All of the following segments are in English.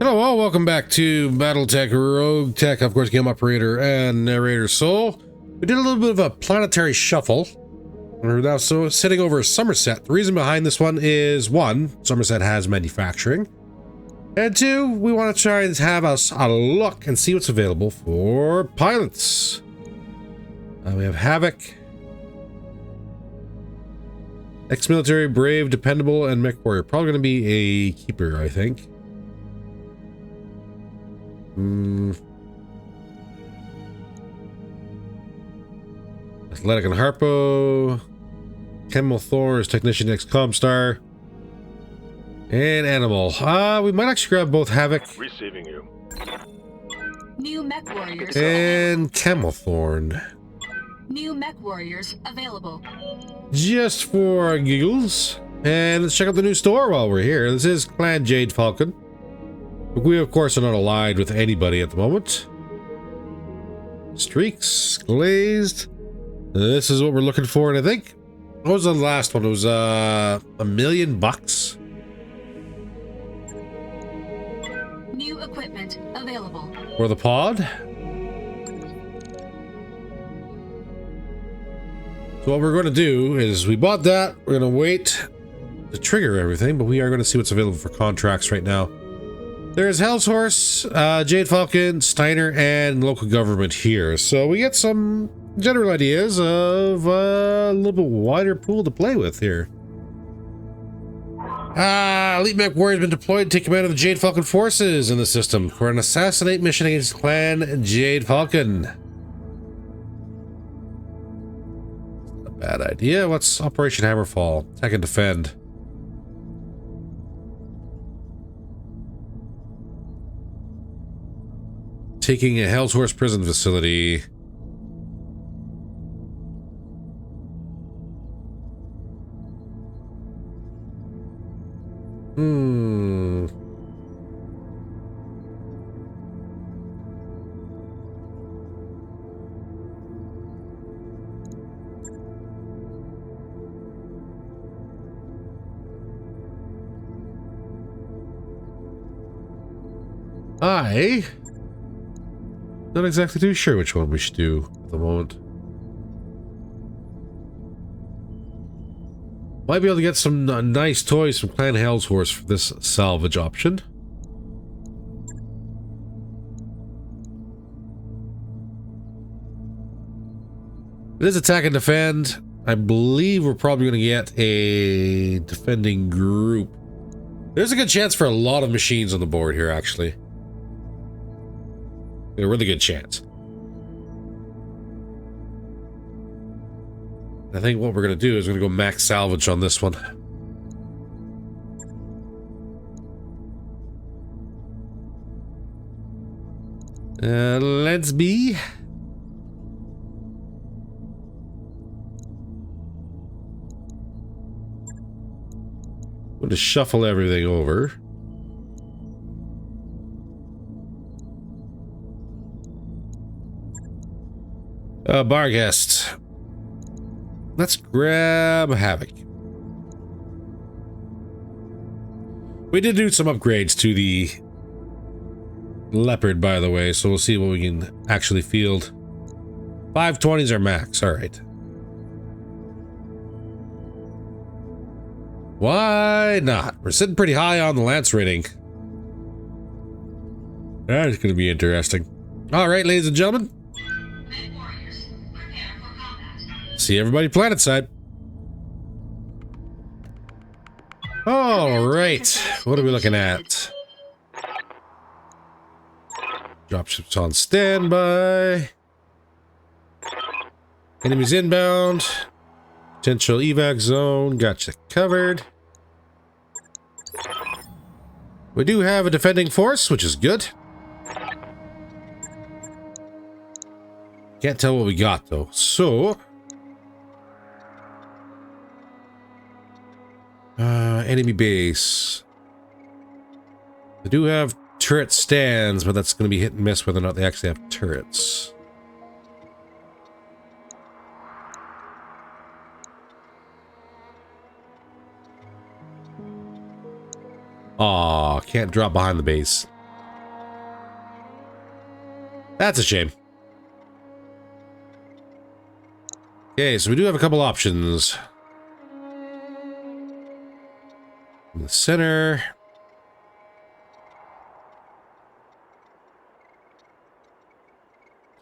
Hello, all. Welcome back to BattleTech, RogueTech, of course, game operator and narrator Soul. We did a little bit of a planetary shuffle. We're now sitting over Somerset. The reason behind this one is, one, Somerset has manufacturing. And two, we want to try and have us a look and see what's available for pilots. We have Havoc, ex-military, brave, dependable, and mech warrior. Probably going to be a keeper, I think. Athletic and Harpo, Camel Thor is technician ex Comstar, and Animal. We might actually grab both Havoc. Receiving you. New mech warriors And Camel Thorn. New mech warriors available. Just for giggles. And let's check out the new store while we're here. This is Clan Jade Falcon. We, of course, are not allied with anybody at the moment. Streaks, glazed. This is what we're looking for, and I think... What was the last one? It was, $1 million bucks? New equipment available. For the pod? So what we're going to do is, we bought that. We're going to wait to trigger everything, but we are going to see what's available for contracts right now. There's Hell's Horse, Jade Falcon, Steiner, and local government here. So we get some general ideas of a little bit wider pool to play with here. Elite Mech Warrior has been deployed to take command of the Jade Falcon forces in the system for an assassinate mission against Clan Jade Falcon. Not a bad idea. What's Operation Hammerfall? Attack and defend. Taking a Hell's Horse prison facility. Not exactly too sure which one we should do at the moment. Might be able to get some nice toys from Clan Hell's Horse for this salvage option. It is attack and defend. I believe we're probably going to get a defending group. There's a good chance for a lot of machines on the board here, actually. A really good chance. I think what we're going to do is we're going to go max salvage on this one. Let's be. I'm going to shuffle everything over. Barghest. Let's grab Havoc. We did do some upgrades to the Leopard, by the way, so we'll see what we can actually field. 520s are max, alright. Why not? We're sitting pretty high on the Lance rating. That's going to be interesting. Alright, ladies and gentlemen. See everybody planet side. All right, what are we looking at? Dropship's on standby. Enemies inbound. Potential evac zone. Gotcha covered. We do have a defending force, which is good. Can't tell what we got though. So. Enemy base. They do have turret stands, but that's going to be hit and miss whether or not they actually have turrets. Aw, can't drop behind the base. That's a shame. Okay, so we do have a couple options. In the center.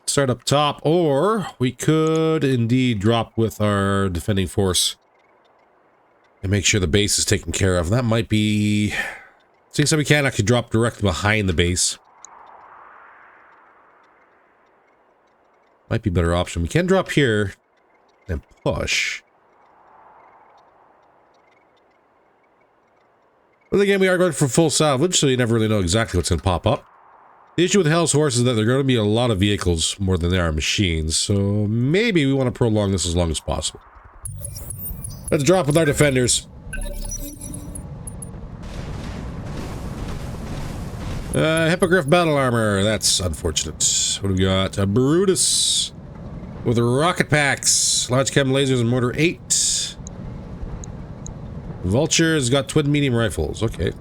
Start up top, or we could indeed drop with our defending force and make sure the base is taken care of. That might be... Seeing so we can actually drop directly behind the base. Might be a better option. We can drop here and push. But again, we are going for full salvage, so you never really know exactly what's going to pop up. The issue with Hell's Horse is that there are going to be a lot of vehicles more than there are machines, so maybe we want to prolong this as long as possible. Let's drop with our defenders. Hippogriff battle armor. That's unfortunate. What do we got? A Brutus with rocket packs, large chem lasers, and mortar 8. Vulture's got twin medium rifles. Okay.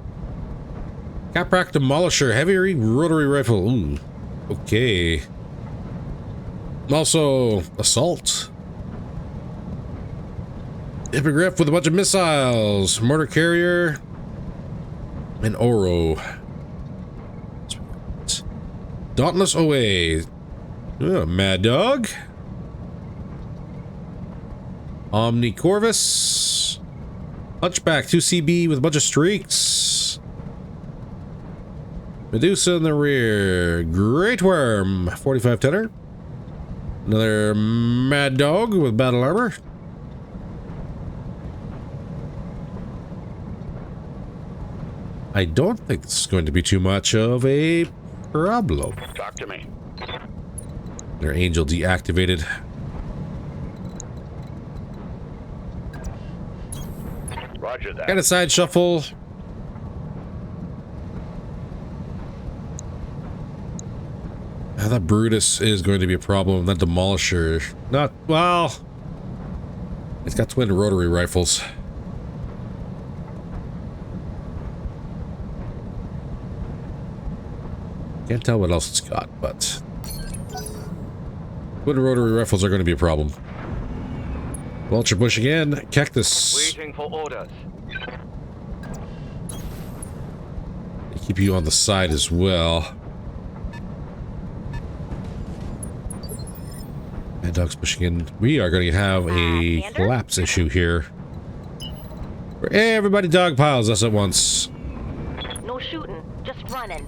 Caprak Demolisher, heavy rotary rifle. Ooh. Okay. Also, assault. Hippogriff with a bunch of missiles, mortar carrier, and Oro. Dauntless OA. Oh, Mad Dog. Omni Corvus. Hunchback 2CB with a bunch of streaks. Medusa in the rear. Great Worm 45 tenor. Another Mad Dog with battle armor. I don't think this is going to be too much of a problem. Talk to me. Their angel deactivated. Roger that. Got a side shuffle. That Brutus is going to be a problem. That Demolisher, not well. It's got twin rotary rifles. Can't tell what else it's got, but twin rotary rifles are going to be a problem. Vulture push again. Cactus. Waiting for orders. They keep you on the side as well. Mad Dog's pushing in. We are going to have a collapse issue here, where everybody dogpiles us at once. No shooting, just running.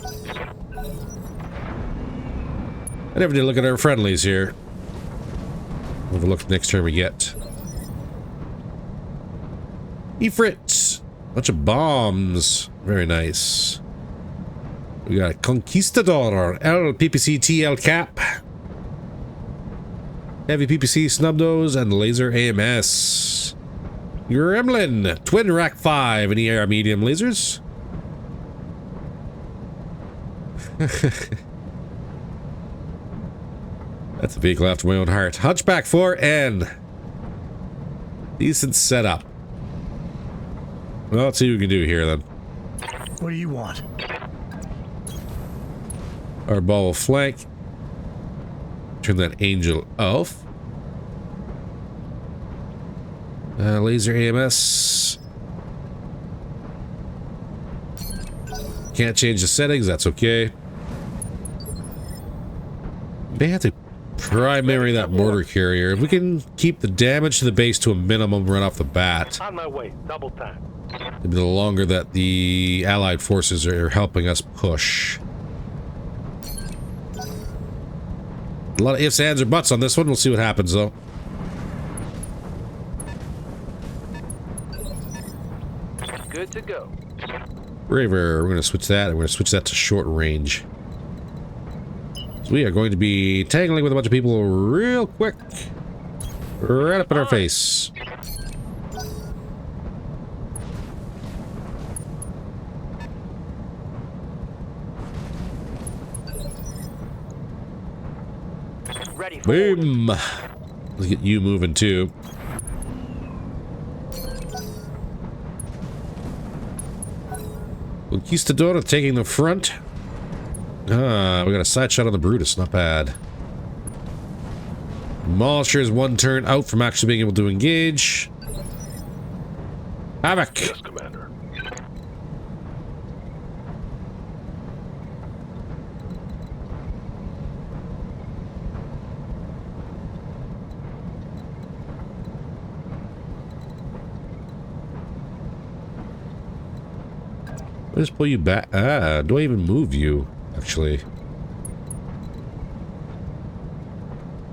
I never did look at our friendlies here. Overlook the next turn we get. Ifrit. Bunch of bombs. Very nice. We got a Conquistador. L PPC TL Cap. Heavy PPC Snub Nose and Laser AMS. Gremlin. Twin Rack 5 and ER medium lasers. That's a vehicle after my own heart. Hunchback 4N. Decent setup. Well, let's see what we can do here then. What do you want? Our ball will flank. Turn that angel off. Laser AMS. Can't change the settings, that's okay. May have to primary that mortar carrier. If we can keep the damage to the base to a minimum right off the bat, On my way. Double time. it'll be the longer that the allied forces are helping us push. A lot of ifs, ands, or buts on this one. We'll see what happens though. Good to go. Braver, we're going to switch that, and we're going to switch that to short range. So we are going to be tangling with a bunch of people real quick. Right up in our face. Ready for orders. Boom! Let's get you moving too. Conquistador taking the front. We got a side shot on the Brutus. Not bad. Demolisher is 1 turn out from actually being able to engage. Havoc. Yes, Commander. I'll just pull you back. Do I even move you? Actually.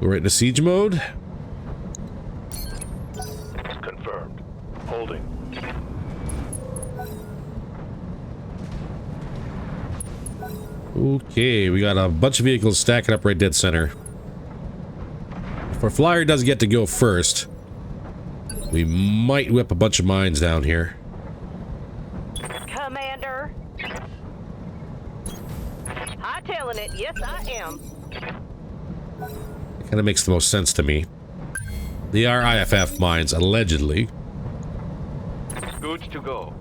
Go right into siege mode. Confirmed. Holding. Okay, we got a bunch of vehicles stacking up right dead center. If our flyer does get to go first, we might whip a bunch of mines down here. Commander. Hightailing it. Yes, I am. Kind of makes the most sense to me. They are IFF mines, allegedly. Good to go.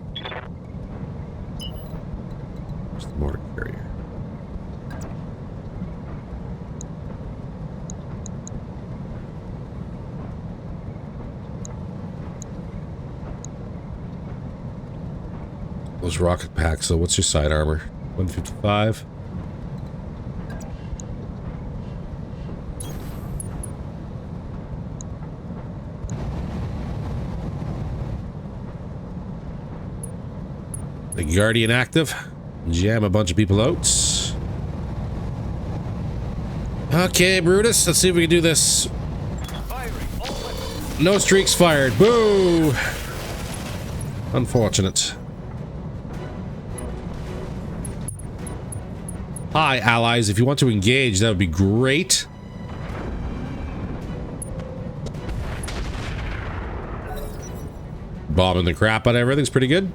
Where's the mortar carrier? Those rocket packs, so what's your side armor? 155? The Guardian active. Jam a bunch of people out. Okay, Brutus, let's see if we can do this. No streaks fired. Boo! Unfortunate. Hi, allies. If you want to engage, that would be great. Bombing the crap out of everything's pretty good.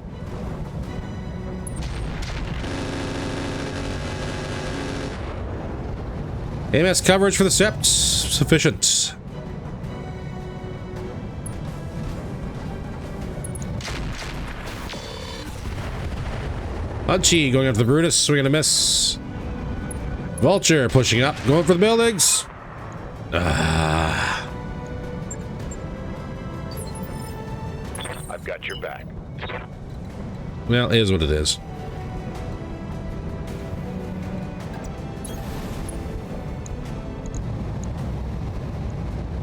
AMS coverage for the Sept. Sufficient. Punchy going after the Brutus. Swinging a miss. Vulture pushing up. Going for the buildings. I've got your back. Well, it is what it is.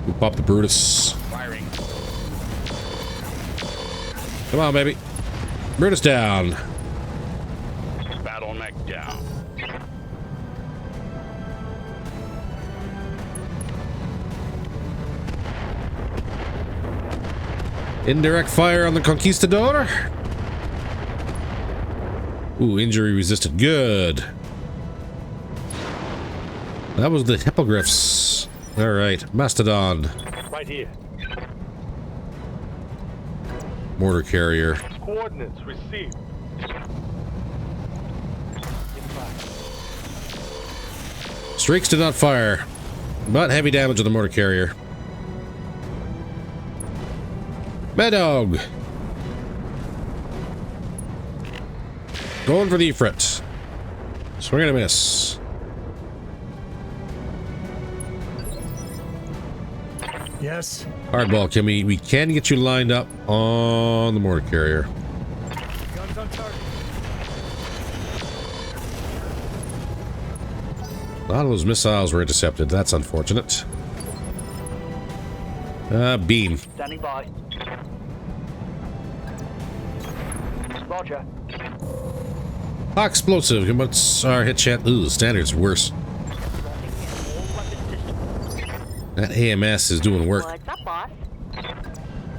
We'll pop the Brutus. Firing. Come on, baby. Brutus down. BattleTech down. Indirect fire on the Conquistador. Ooh, injury resisted. Good. That was the hippogriffs. All right, Mastodon. Right here. Mortar carrier. Coordinates received. Streaks did not fire, but heavy damage on the mortar carrier. Mad Dog. Going for the Ifrit. Swing and a miss. Yes. Hardball, can we can get you lined up on the mortar carrier. Guns on target. A lot of those missiles were intercepted. That's unfortunate. Beam. Standing by. Roger. High explosive. What's our hit chance? Ooh, the standard's worse. That AMS is doing work. What's up, boss?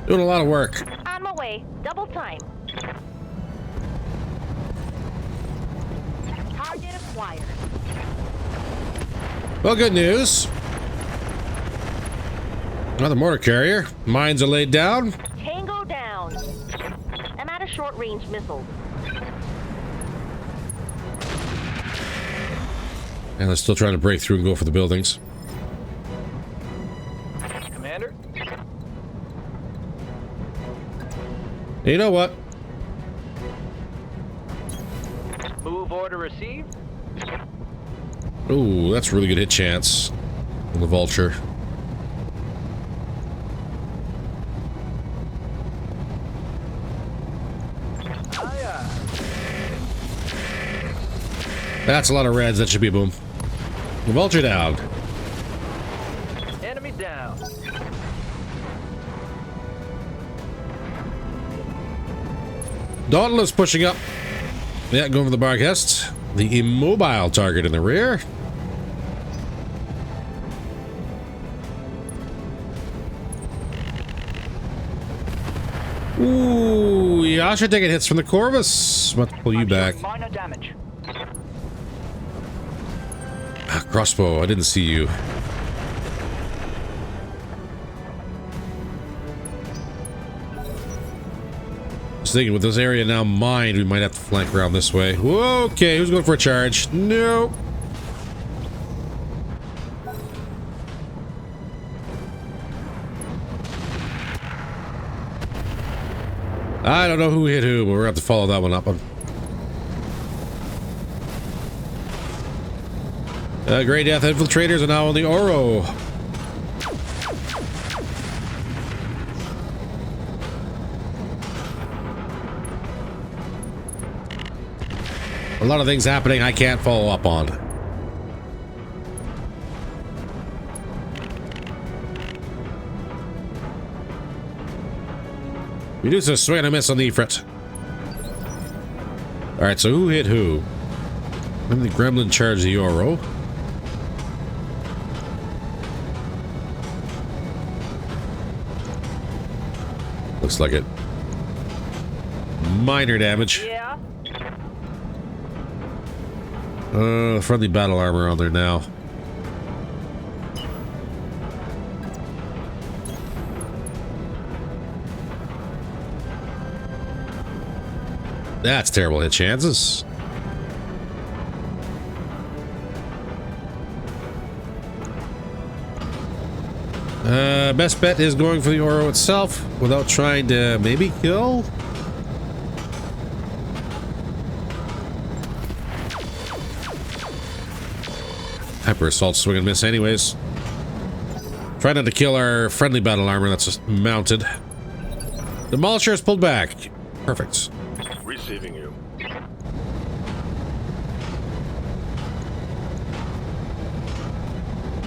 Doing a lot of work. On my way. Double time. Target acquired. Well, good news. Another mortar carrier. Mines are laid down. Tango down. I'm out of short-range missiles. And they're still trying to break through and go for the buildings. Commander? You know what? Move order received. Oh, that's a really good hit chance on the vulture. That's a lot of reds. That should be a boom. The vulture down. Enemy down. Dauntless pushing up. Yeah, going for the barcast. The immobile target in the rear. Ooh, Yasha taking hits from the Corvus. I'm about to pull you back. Minor damage. Ah, crossbow, I didn't see you. I was thinking with this area now mined, we might have to flank around this way. Whoa, okay, who's going for a charge? Nope. I don't know who hit who, but we're going to have to follow that one up. Grey Death infiltrators are now on the Oro. A lot of things happening I can't follow up on. We do some swing and a miss on the Ifrit. Alright, so who hit who? When the Gremlin charged the Oro. Looks like it. Minor damage. Yeah. Friendly battle armor on there now. That's terrible hit chances. Best bet is going for the Oro itself without trying to maybe kill. Hyper assault swing and miss anyways. Try not to kill our friendly battle armor that's just mounted. Demolisher is pulled back. Perfect. Receiving you.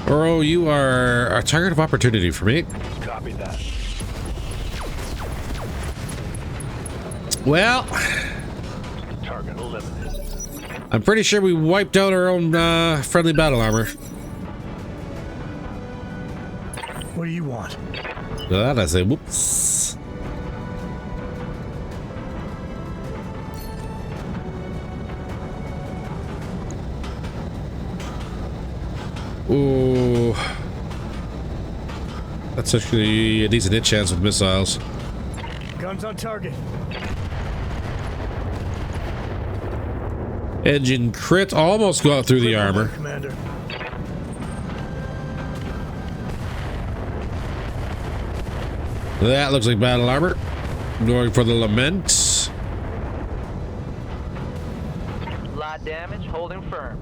Oro, you are a target of opportunity for me. Copy that. Well, Target eliminated. I'm pretty sure we wiped out our own friendly battle armor. What do you want? That I say, whoops. Ooh. That's actually a decent hit chance with missiles. Guns on target. Engine crit almost got through the armor. Commander. That looks like battle armor. Going for the lament. Light damage, holding firm.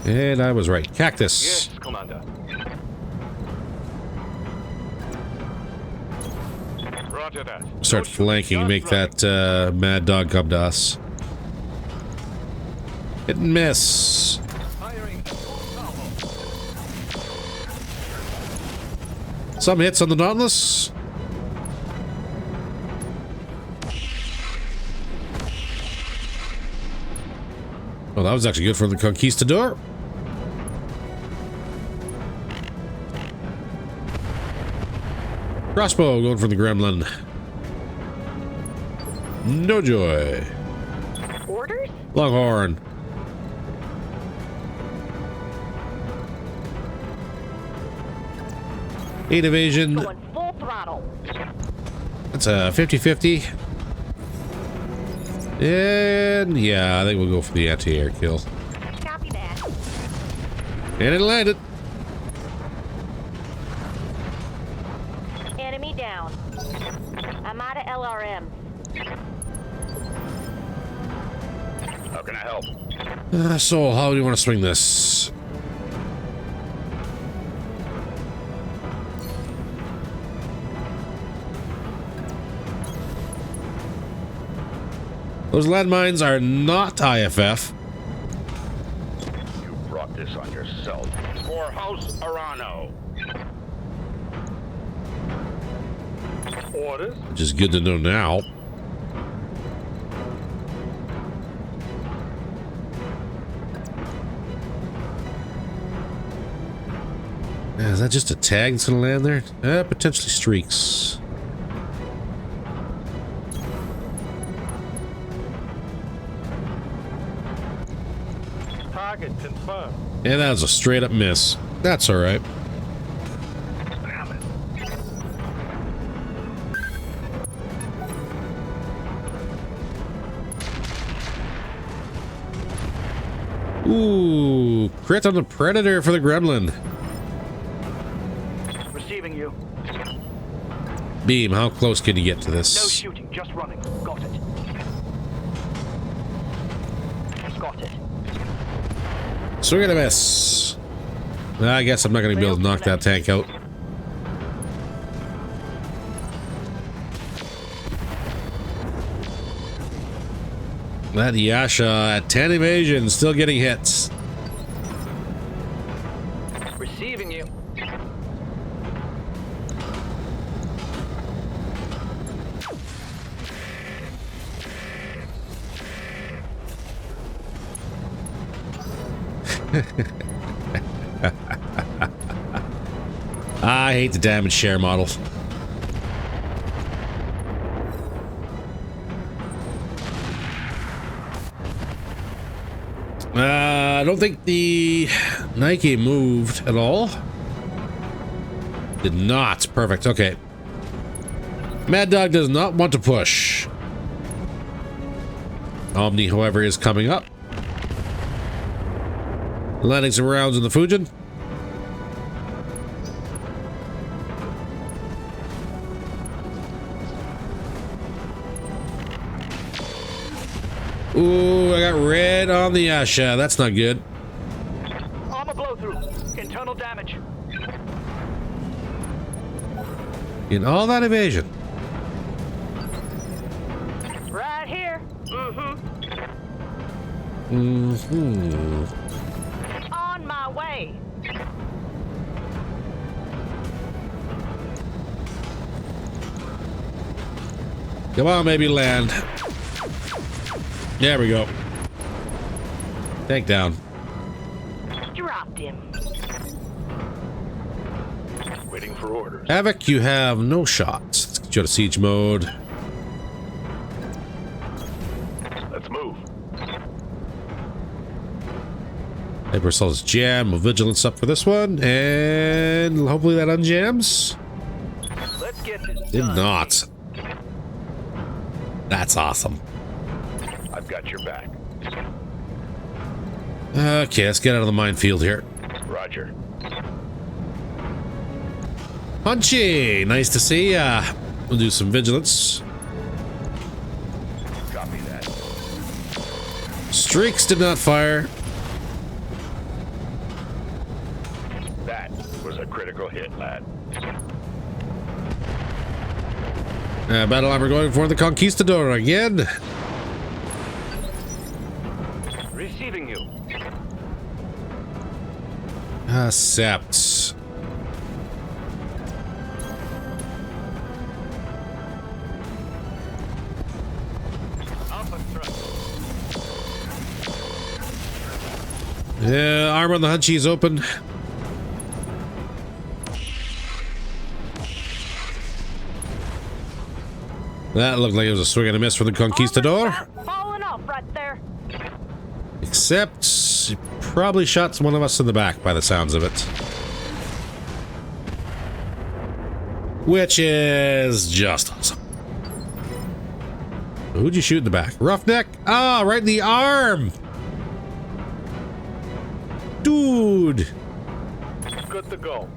And I was right. Cactus. Yes, Commander. Roger that. Start flanking, make that mad dog come to us. Hit and miss. Firing. Some hits on the Dauntless. Well, that was actually good for the Conquistador. Crossbow going for the Gremlin. No joy. Orders? Longhorn. Eight evasion. Going full throttle. That's a 50-50. And yeah, I think we'll go for the anti-air kill. Copy that. And it landed. Enemy down. I'm out of LRM. How can I help? So how do you want to swing this? Those landmines are not IFF. You brought this on yourself. For House Arano. Orders? Which is good to know now. Is that just a tag that's gonna land there? Potentially streaks. Target confirmed. And that was a straight up miss. That's alright. Damn it. Ooh, crit on the Predator for the Gremlin. Receiving you. Beam, how close can you get to No this? shooting, just running. Got it. Got it. Swing and a miss. I guess I'm not going to be able to knock that tank out. That Yasha at 10 evasion, still getting hits. Receiving you. I hate the damage share model. I don't think the Nike moved at all. Did not. Perfect. Okay. Mad Dog does not want to push. Omni, however, is coming up. Landing some rounds in the Fujin. Ooh, I got red on the Asha. That's not good. Armor blow through. Internal damage. In all that evasion. Right here. On my way. Come on, maybe land. There we go. Tank down. Dropped him. Waiting for orders. Havoc, you have no shots. Let's get you out of siege mode. Let's move. Hypersol's jam. We'll vigilance up for this one. And hopefully that unjams. Let's get this Did done. not. That's awesome. I've got your back. Okay, let's get out of the minefield here. Roger. Punchy! Nice to see ya. We'll do some vigilance. Copy that. Streaks did not fire. That was a critical hit, lad. Battle armor going for the Conquistador again. Receiving you. Accept. Alpha thrust. Yeah, armor on the Hunchy is open. That looked like it was a swing and a miss for the Conquistador. Armor falling off right there. Except, he probably shot one of us in the back by the sounds of it. Which is just awesome. Who'd you shoot in the back? Roughneck? Ah, right in the arm! Dude! Good to go.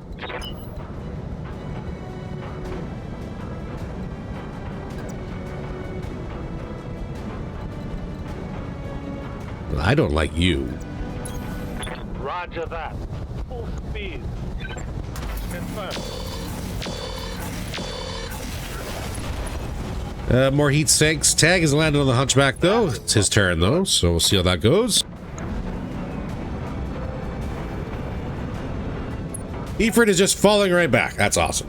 I don't like you. Roger that. Full speed. Confirmed. More heat sinks. Tag is landed on the Hunchback, though. It's his turn, though, so we'll see how that goes. Efred is just falling right back. That's awesome.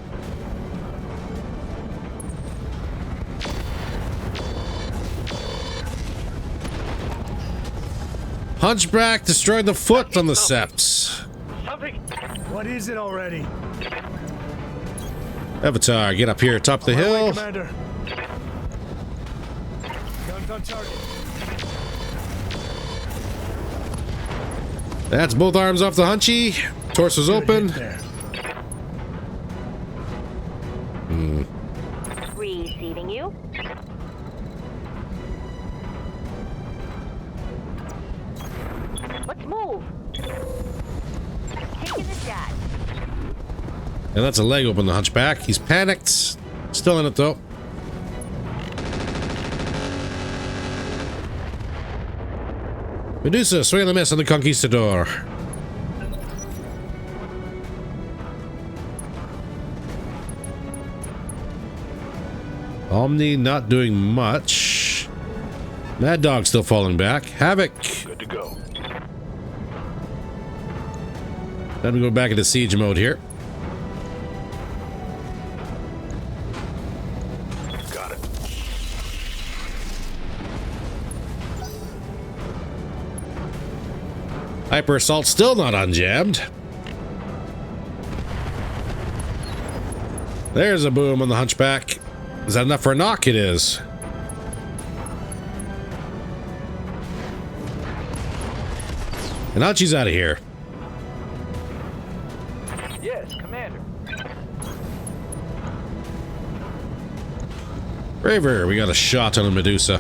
Hunchback destroyed the foot on the Seps. Something. What is it already? Avatar, get up here, top of the hill. Commander. Guns on target. That's both arms off the Hunchy. Torso's open. Receiving you. Let's move. Taking the shot. And that's a leg open the Hunchback. He's panicked. Still in it, though. Medusa, swing and a miss on the Conquistador. Omni not doing much. Mad Dog still falling back. Havoc. Good to go. Then we go back into siege mode here. Got it. Hyper Assault still not unjammed. There's a boom on the Hunchback. Is that enough for a knock? It is. And Archie's out of here. Yes, Commander. Braver, we got a shot on a Medusa.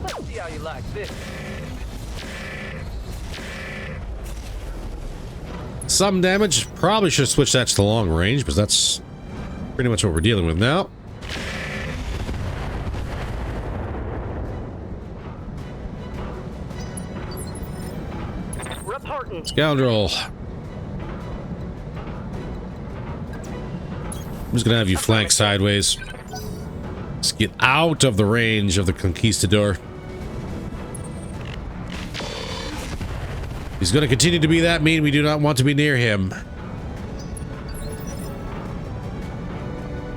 Let's see how you like this. Some damage. Probably should have switched that to long range, but that's pretty much what we're dealing with now. Reporting. Scoundrel. I'm just gonna have you flank sideways. Let's get out of the range of the Conquistador. He's gonna continue to be that mean. We do not want to be near him.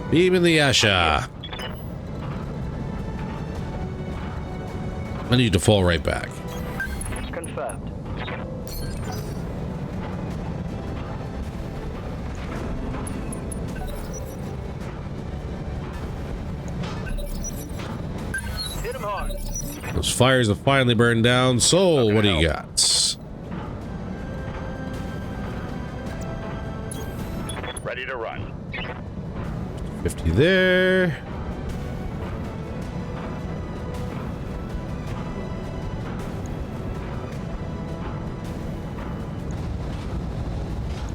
Beam in the Asha. I need to fall right back. Confirmed. Hit him hard. Those fires have finally burned down. Soul, what do you got? Ready to run. 50 there.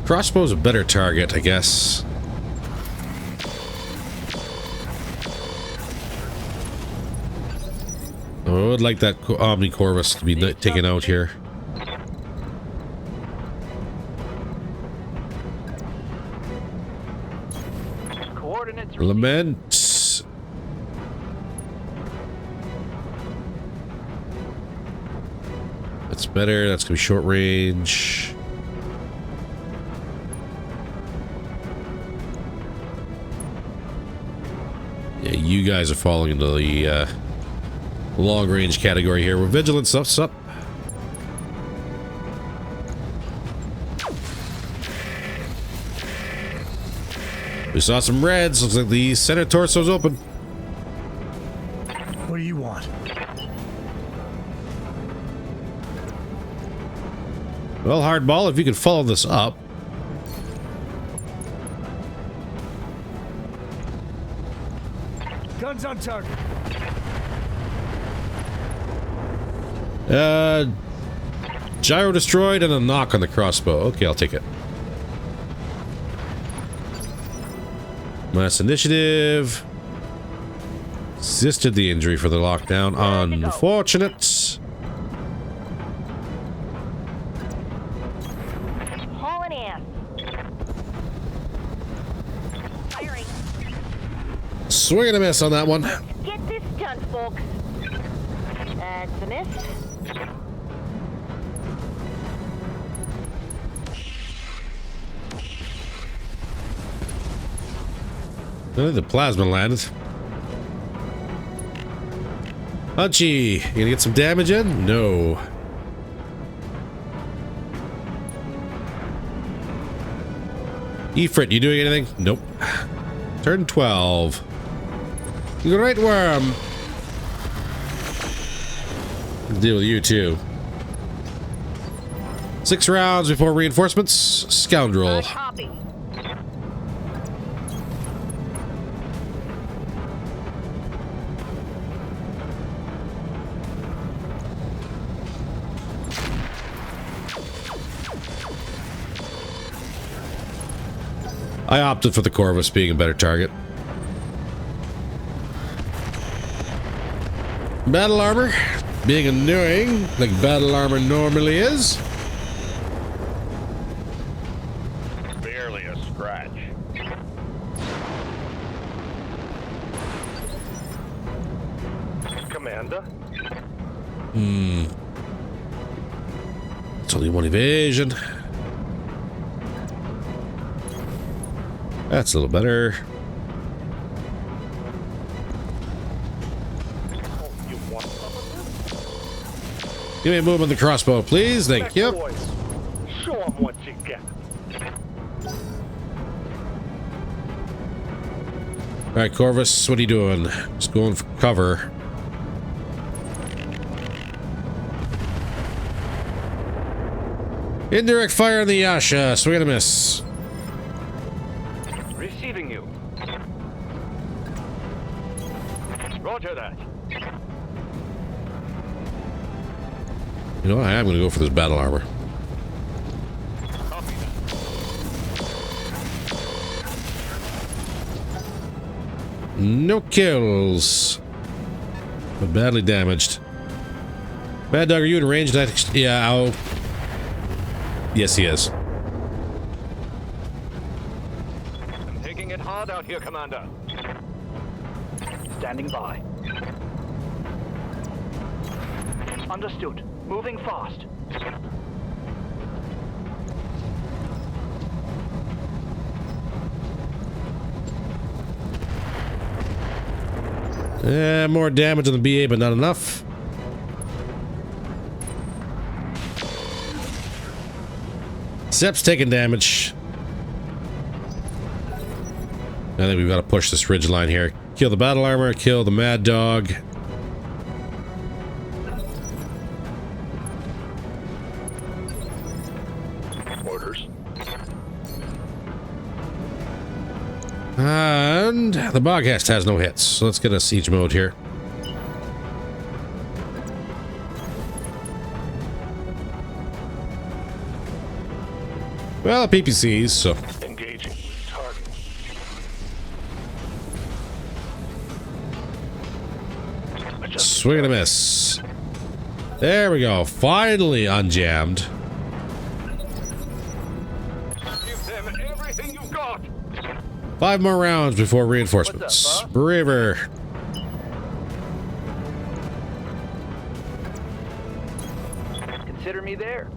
Crossbow's a better target, I guess. Oh, I would like that Omni Corvus to be taken out here. Coordinates. Lament. That's better. That's gonna be short range. Yeah, you guys are falling into the long range category here. We're vigilant stuff's up. We saw some reds. Looks like the center torso's open. What do you want? Well, hardball, if you could follow this up. Guns on target. Gyro destroyed and a knock on the crossbow. Okay, I'll take it. Mass initiative. Resisted the injury for the lockdown. Unfortunate. an ass. Firing. Swing and a miss on that one. Get this done, folks. That's a miss. I think the plasma landed. Punchy, you gonna get some damage in? No. Ifrit, you doing anything? Nope. Turn 12. Great worm. Deal with you too. 6 rounds before reinforcements. Scoundrel. Copy. I opted for the Corvus being a better target. Battle armor being annoying, like battle armor normally is. Barely a scratch. Commander? It's only 1 evasion. That's a little better. Oh, you want some of Give me a move on the crossbow, please. this? Thank you. Boys, show them what you got. All right, Corvus, what are you doing? Just going for cover. Indirect fire on the Yasha. Swing and a miss. Receiving you. Roger that. You know, I am going to go for this battle armor. Copy that. No kills. But badly damaged. Bad Dog, are you in range? Yeah, I'll... Yes, he is. I'm taking it hard out here, Commander. Standing by. Understood. Moving fast. More damage on the BA, but not enough. Sep's taking damage. I think we've got to push this ridge line here. Kill the battle armor, kill the Mad Dog. Orders. And the Bogcast has no hits, so let's get a siege mode here. Well, PPCs, so... Engaging with target. Swing and a miss. There we go. Finally unjammed. Give them everything you've got. 5 more rounds before reinforcements. What's up, huh? Braver. Consider me there.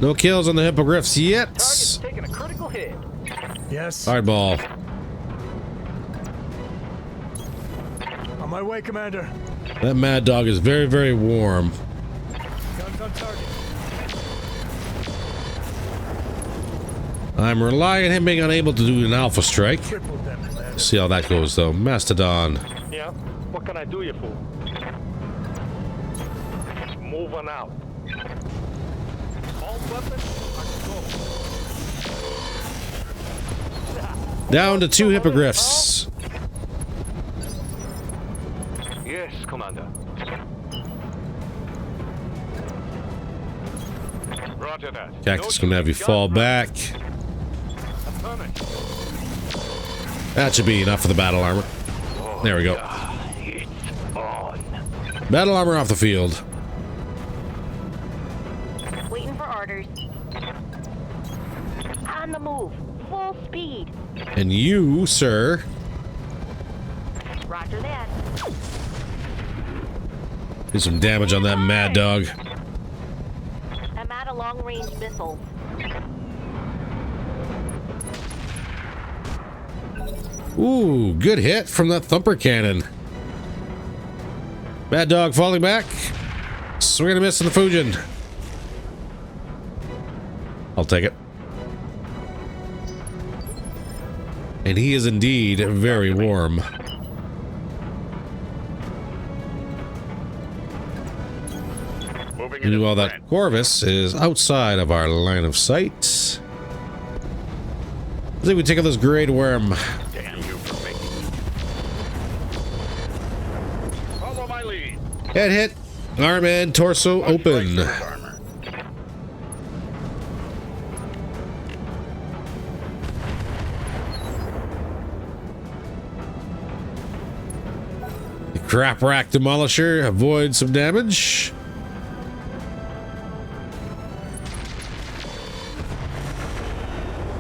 No kills on the hippogriffs yet. Target's taking a critical hit. Yes. Hardball. On my way, Commander. That Mad Dog is very, very warm. Guns on target. I'm relying on him being unable to do an alpha strike. Tripled them, Commander. See how that goes, though. Mastodon. Yeah? What can I do you for? Moving out. All weapons are go. Down to 2 hippogriffs. Commander. Roger that. Cactus gonna have you fall back. That should be enough for the battle armor. There we go. It's on. Battle armor off the field. Waiting for orders. On the move. Full speed. And you, sir, Roger that. do some damage on that mad dog. I'm out of long-range missiles. Ooh, good hit from that thumper cannon. Mad dog falling back. Swing and a miss on the Fujin. I'll take it. And he is indeed very warm. Moving Meanwhile, into that Corvus is outside of our line of sight. I think we take out this great worm. Damn you for making me. Follow my lead. Head hit. Arm and torso open. Strike through armor. The crap rack demolisher avoids some damage.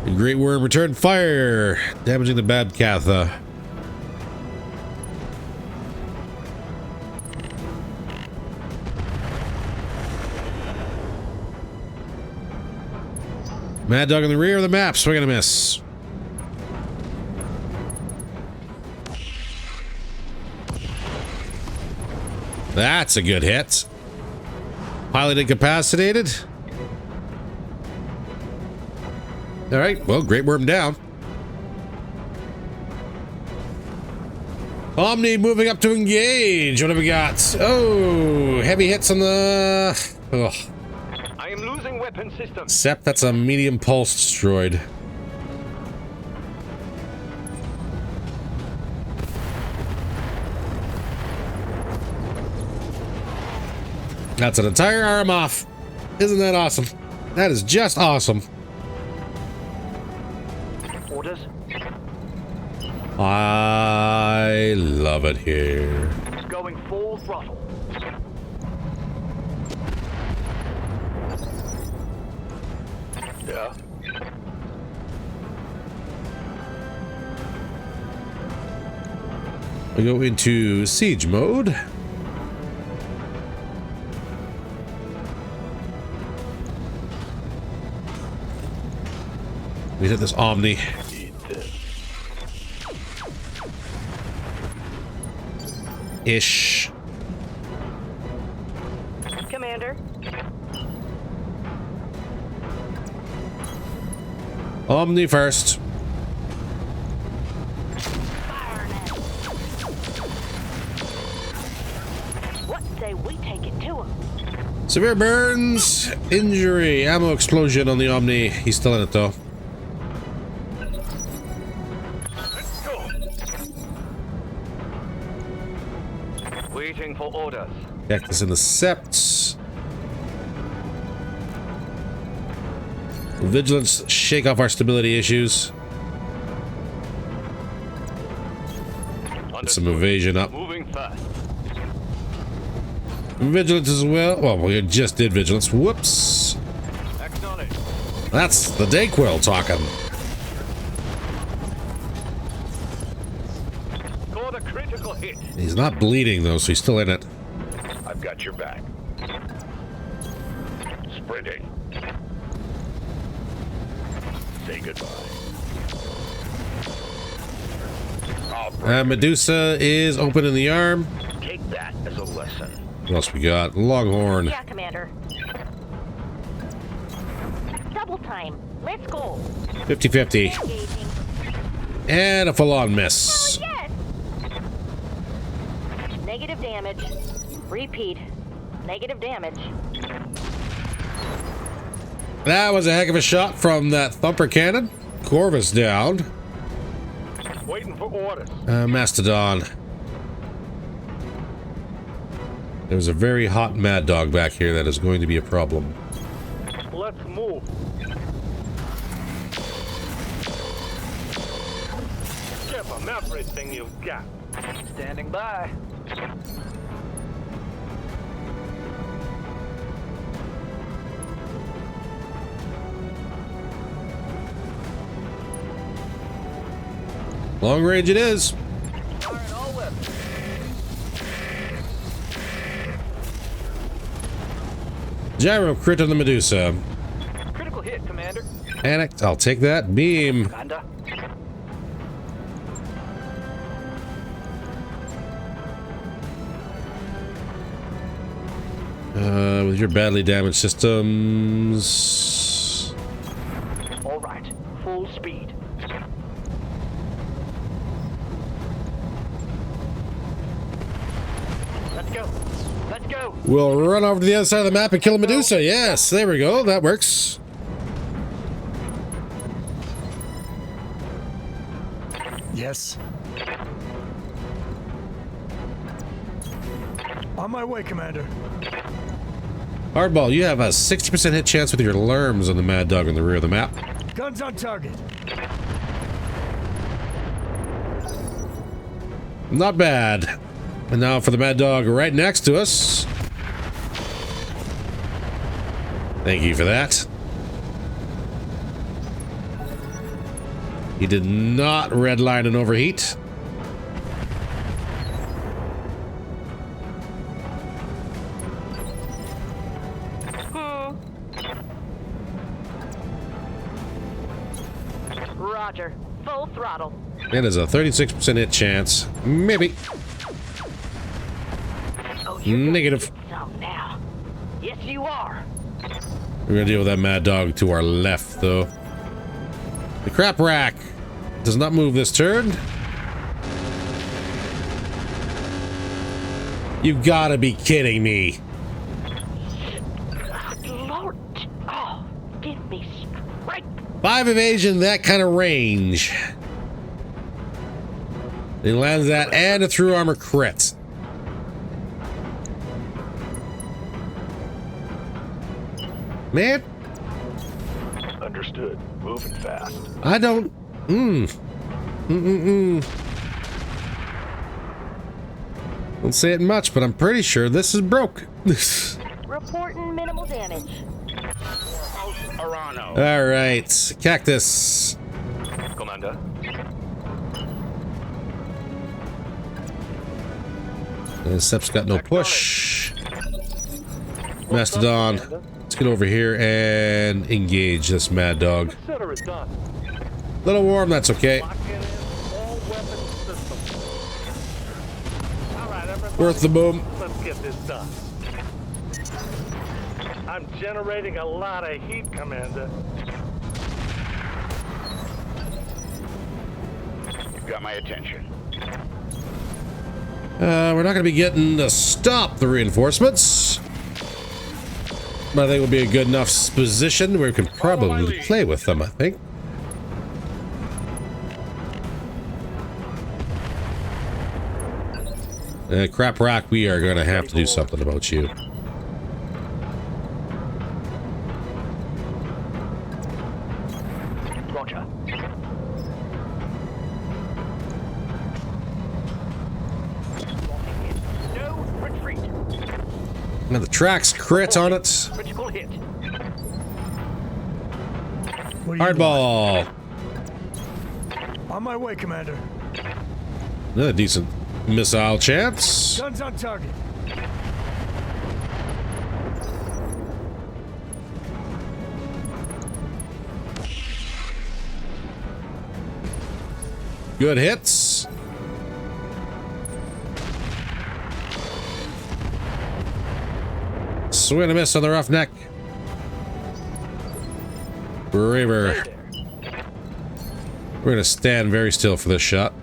The great worm returned fire, damaging the Babcatha. Mad dog in the rear of the map, swing and a miss. That's a good hit. Pilot incapacitated. All right, well, great worm down. Omni moving up to engage. What have we got? Oh, heavy hits on the... Ugh. I am losing weapon systems. Except that's a medium pulse destroyed. That's an entire arm off. Isn't that awesome? That is just awesome. Orders. I love it here. It's going full throttle. Yeah. We go into siege mode. We hit this Omni. Eat this. Ish. Commander. Omni first. What say we take it to him? Severe burns, injury, ammo explosion on the Omni. He's still in it though. Let's go. Waiting for orders. Cactus in the Sept. Vigilance, shake off our stability issues. Get some evasion up. Moving fast. Vigilance as well. Well, we just did vigilance. Whoops. Acknowledge. That's the Dayquil talking. Scored a critical hit. He's not bleeding though, so he's still in it. I've got your back. Sprinting. Say goodbye. Medusa is open in the arm. Take that as a lesson. What else we got? Longhorn. Yeah, Commander. Double time. Let's go. 50-50. Engaging. And a full-on miss. Yes. Negative damage. Repeat. Negative damage. That was a heck of a shot from that thumper cannon. Corvus down. Waiting for orders. Mastodon. There's a very hot mad dog back here that is going to be a problem. Let's move. Give them everything you've got. Standing by. Long range it is. Firing all weapons. Gyro crit on the Medusa. Critical hit, Commander. Panicked. I'll take that. Beam. Commander. With your badly damaged systems. All right. Full speed. Let's go. Let's go. We'll run over to the other side of the map and kill a Medusa. Yes, there we go. That works. Yes. On my way, Commander. Hardball, you have a 60% hit chance with your alarms on the Mad Dog in the rear of the map. Guns on target. Not bad. And now for the Mad Dog right next to us. Thank you for that. He did not redline and overheat. Roger. Full throttle. It is a 36% hit chance. Maybe. Oh, you're gonna Negative. get some now. Yes, you are. We're gonna deal with that Mad Dog to our left, though. The crap rack does not move this turn. You gotta be kidding me. Lord. Oh, give me strength. 5 evasion, that kind of range. He lands that and a through armor crit. Man, Understood. Moving fast. I don't. Don't say it much, but I'm pretty sure this is broke. Reporting minimal damage. House Arano. All right, cactus. Commander. Sep's got no push. Mastodon. Let's get over here and engage this Mad Dog. Consider it done. Little warm, that's okay. Locking in all weapon systems. All right, everybody. Worth the boom. Let's get this done. I'm generating a lot of heat, Commander. You've got my attention. We're not going to be getting to stop the reinforcements. But I think we'll be a good enough position where we can probably play with them, I think. Crap Rock, we are going to have to do something about you. Roger. No retreat. Now the track's crit on it. Critical hit. What do you Hardball. want? On my way, Commander. Another decent missile chance. Guns on target. Good hits. Swing and a miss on the roughneck. Braver. We're gonna stand very still for this shot.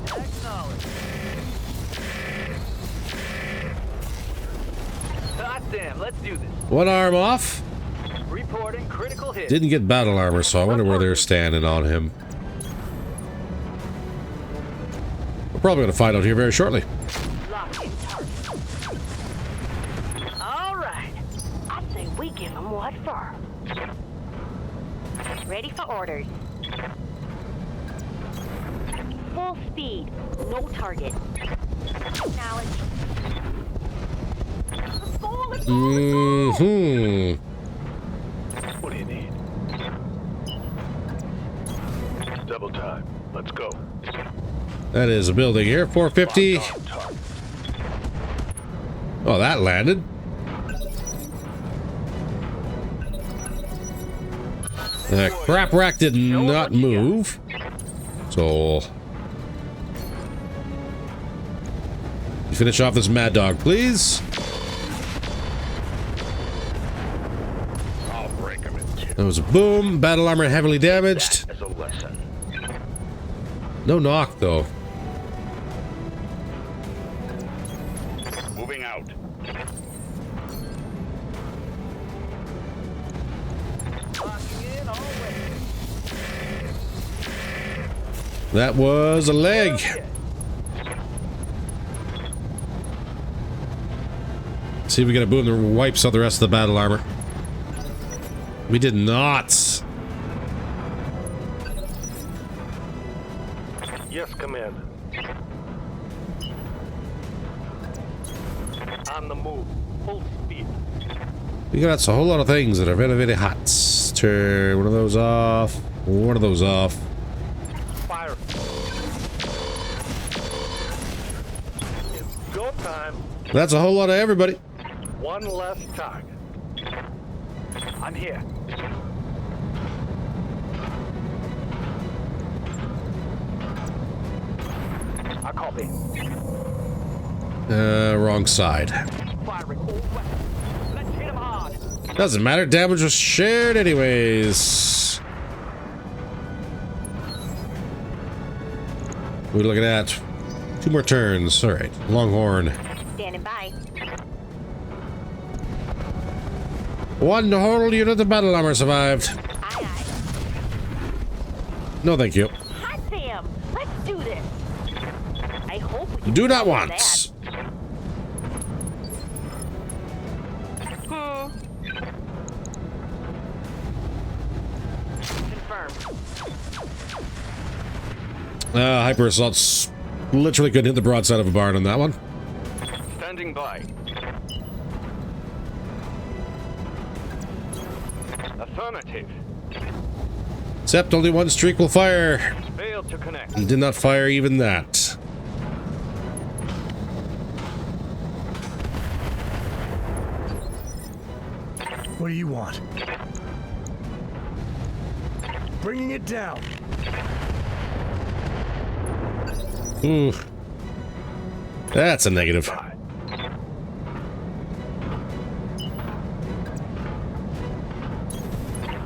Acknowledge. Hot damn, let's do this. One arm off. Reporting critical hit. Didn't get battle armor, so I wonder where they're standing on him. We're probably gonna find out here very shortly. Lock in target. What for? Ready for orders. Full speed. No target. Acknowledge. Let's go, let's go, let's go! Mm-hmm. What do you need? Double time. Let's go. That is a building here. 450. Locked on target. Oh, that landed. The crap rack did not move. So, you finish off this mad dog, please. I'll break him in two. That was a boom. Battle armor heavily damaged. That is a lesson. No knock, though. Moving out. Locking in already. That was a leg. See if we get a boom that wipes out the rest of the battle armor. We did not. Yes, Commander. On the move. Full speed. We got a whole lot of things that are very, very hot. Turn one of those off. One of those off. Fire. It's go time. That's a whole lot of everybody. One less target. I'm here. I copy. Wrong side. Firing all weapons. Let's hit him hard. Doesn't matter. Damage was shared anyways. What are we looking at? 2 more turns. All right. Longhorn. Standing by. One whole unit of battle armor survived. Aye, aye. No, thank you. Hot Sam, let's do this. I hope we can Do not do once. that. Confirmed. Hyper assaults literally couldn't hit the broadside of a barn on that one. Standing by. Affirmative. Except only one streak will fire. Failed to connect. And did not fire even that. What do you want? Bringing it down. Ooh. That's a negative.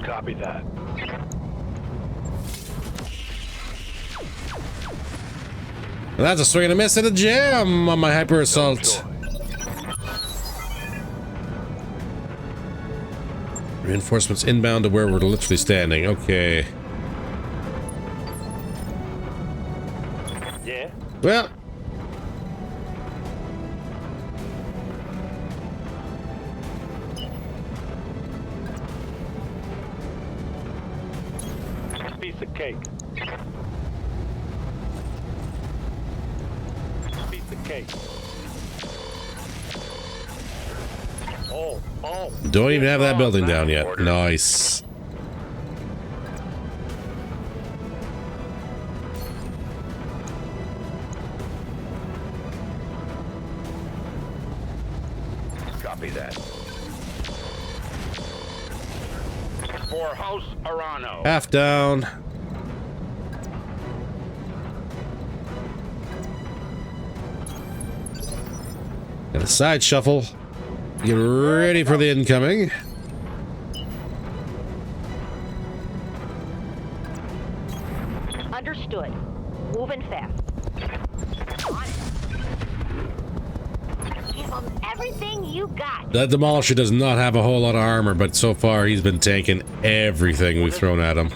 Copy that. That's a swing and a miss and a jam on my hyper assault. Reinforcements inbound to where we're literally standing. Okay. Yeah. Well. Piece of cake. Piece of cake. Oh. Don't even have that building down yet. Nice. Copy that. For House Arano. Half down. Got a side shuffle. Get ready for the incoming. Understood. Moving fast. On it. Give them everything you got. That Demolisher does not have a whole lot of armor, but so far he's been tanking everything we've thrown at him.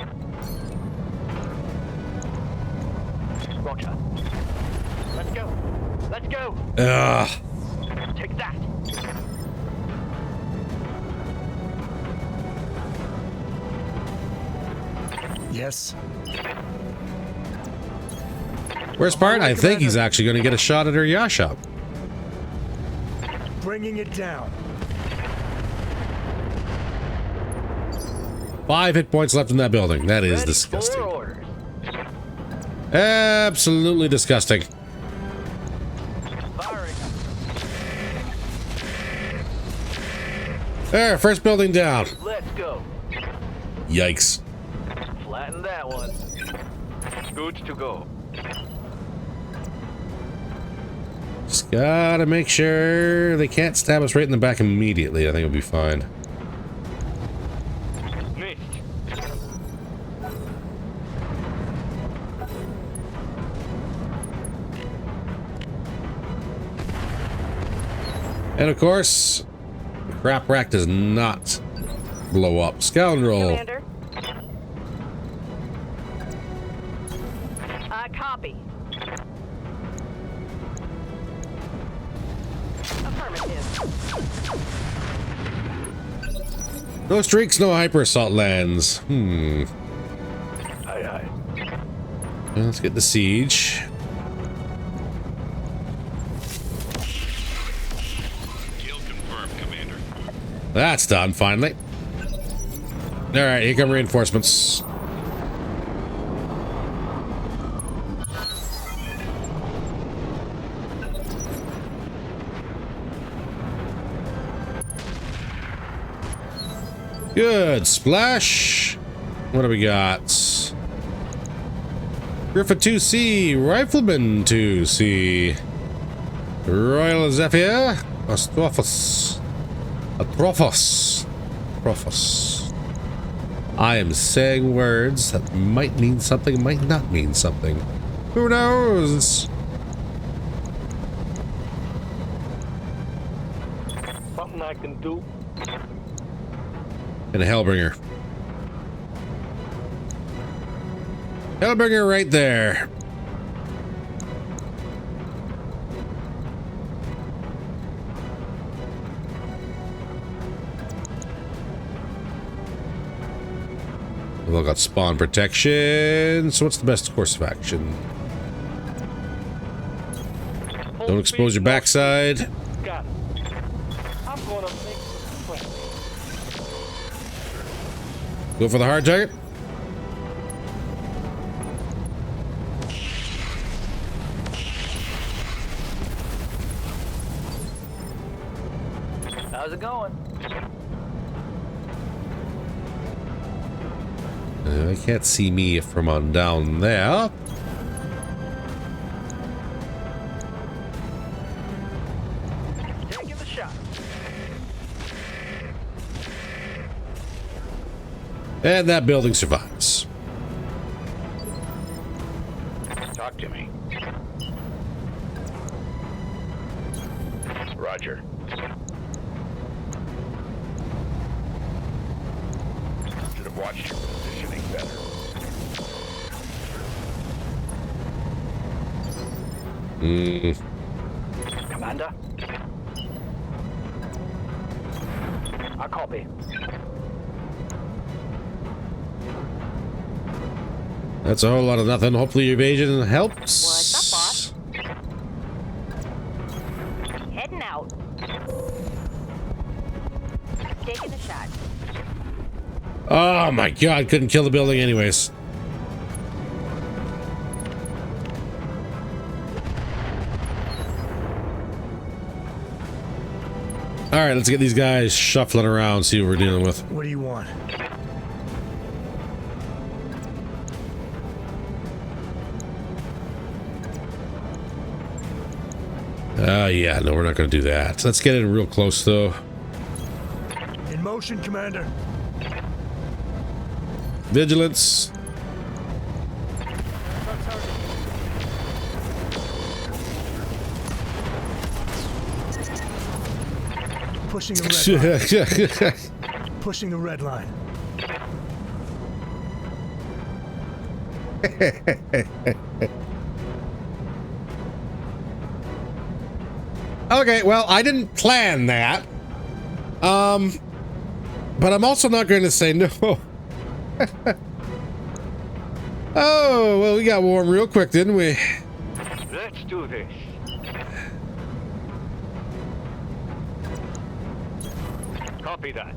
Roger. Let's go. Let's go. Ugh. Take that. Yes. Worst part, I think he's actually going to get a shot at her yacht shop. Bringing it down. 5 hit points left in that building. That is Ready disgusting. for orders. Absolutely disgusting. Firing. There, first building down. Let's go. Yikes. Flatten that one. Good to go. Just gotta make sure they can't stab us right in the back immediately. I think it'll be fine. Missed. And of course, the crap rack does not blow up. Scoundrel. Commander. Copy. Affirmative. No streaks, no hyper assault lands. Aye, aye. Let's get the siege. Kill confirmed, Commander. That's done, finally. Alright, here come reinforcements. Good. Splash. What do we got? Griffin 2C. Rifleman 2C. Royal Zephyr. Astrophos. Atrophos. I am saying words that might mean something, might not mean something. Who knows? Something I can do. And a Hellbringer. Hellbringer right there. We've all got spawn protection. So what's the best course of action? Don't expose your backside. Got it. I'm gonna make some friends. Go for the hard target. How's it going? I can't see me from on down there. Taking the shot. And that building survives. Talk to me. Roger. Should have watched your positioning better. Commander? I copy. That's a whole lot of nothing. Hopefully your evasion helps. What's up, boss? Heading out. Taking a shot. Oh my god, couldn't kill the building anyways. Alright, let's get these guys shuffling around, see what we're dealing with. What do you want? Yeah, no, we're not going to do that. Let's get in real close, though. In motion, Commander. Vigilance. Pushing the red line. Pushing the red line. Okay, well, I didn't plan that. But I'm also not going to say no. Oh, well, we got warm real quick, didn't we? Let's do this. Copy that.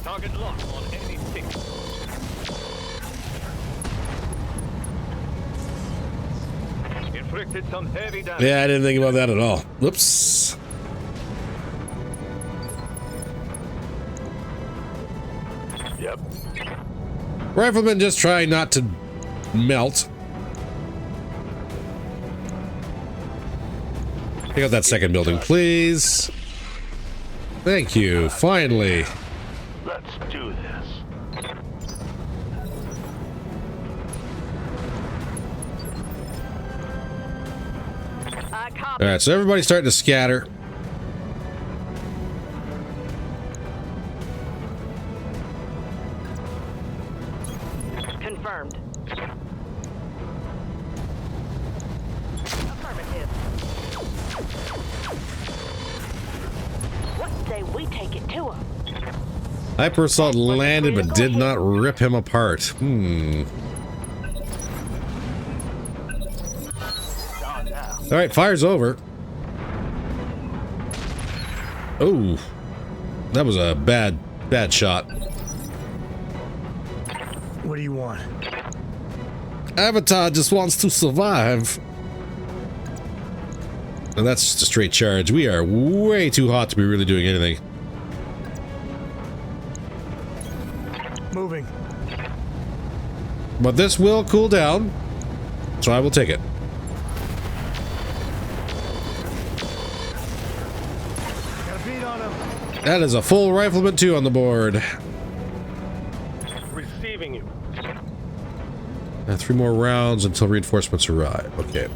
Target lock on enemy 6. Inflicted some heavy damage. Yeah, I didn't think about that at all. Whoops. Yep. Rifleman just trying not to melt. Take out that second building, please. Thank you. Finally. Let's do this. Copy. All right, so everybody's starting to scatter. Confirmed. Affirmative. What say we take it to him? Hyper assault landed but did not rip him apart. All right, fire's over. Oh, that was a bad shot. What do you want? Avatar just wants to survive. And that's just a straight charge. We are way too hot to be really doing anything. Moving. But this will cool down, so I will take it. Got a beat on him. That is a full rifleman 2 on the board. Receiving you. 3 more rounds until reinforcements arrive. Okay.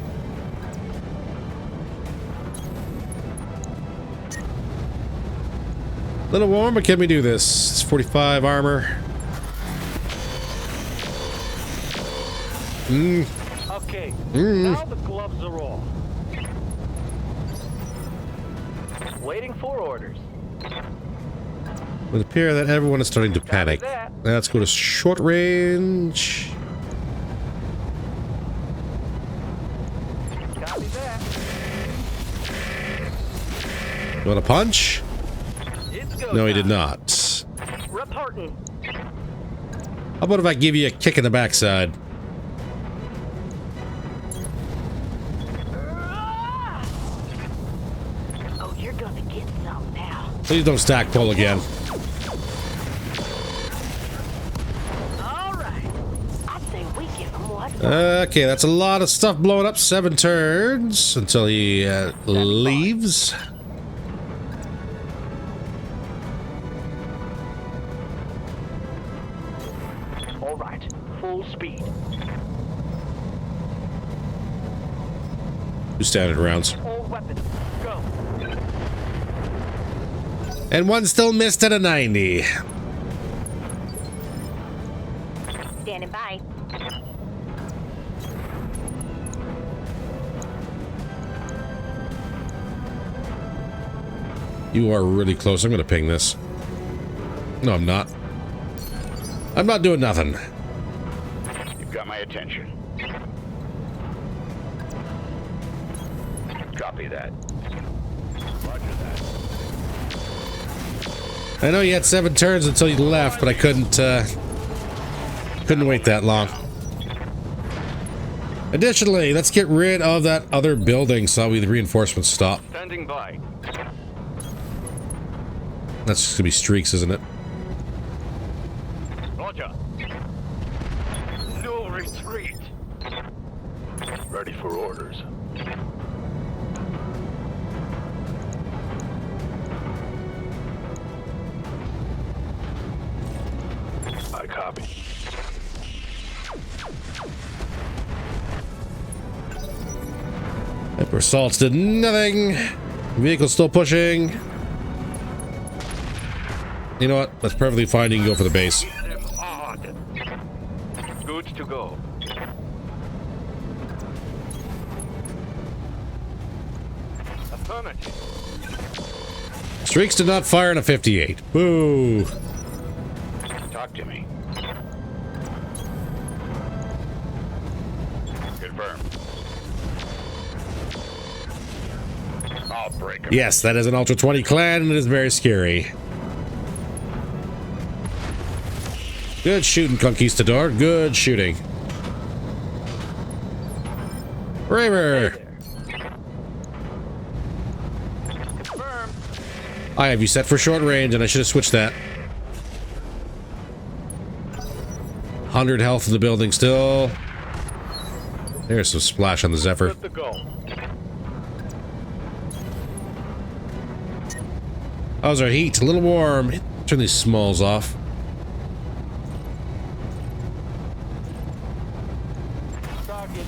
Little warm, but can we do this? It's 45 armor. Okay. Now the gloves are off. Waiting for orders. It would appear that everyone is starting to panic. Let's go to short range. Copy that. You want a punch? It's go No, he time. did not. Reporting. How about if I give you a kick in the backside? Oh, you're gonna get some now. Please don't stack pull again. All right. I say we give him what. Okay, that's a lot of stuff blowing up. 7 turns until he leaves. All right. Full speed. 2 standard rounds. All weapons. Go. And 1 still missed at a 90. Standing by. You are really close. I'm going to ping this. No, I'm not. I'm not doing nothing. You've got my attention. Copy that. Roger that. I know you had 7 turns until you left, but I couldn't wait that long. Additionally, let's get rid of that other building so that the reinforcements stop. Standing by. That's just gonna be streaks, isn't it? Roger. No retreat. Ready for orders. I copy. Hyper assaults did nothing. Vehicle's still pushing. You know what? That's perfectly fine. You can go for the base. Hit them hard. Good to go. Affirmative. Streaks did not fire in a 58. Boo. Talk to me. Confirm. I'll break him. Yes, that is an Ultra 20 clan, and it is very scary. Good shooting, Conquistador. Good shooting. Raver! Confirmed. I have you set for short range, and I should have switched that. 100 health in the building still. There's some splash on the Zephyr. Good to go. How's our heat? A little warm. Turn these smalls off. Target.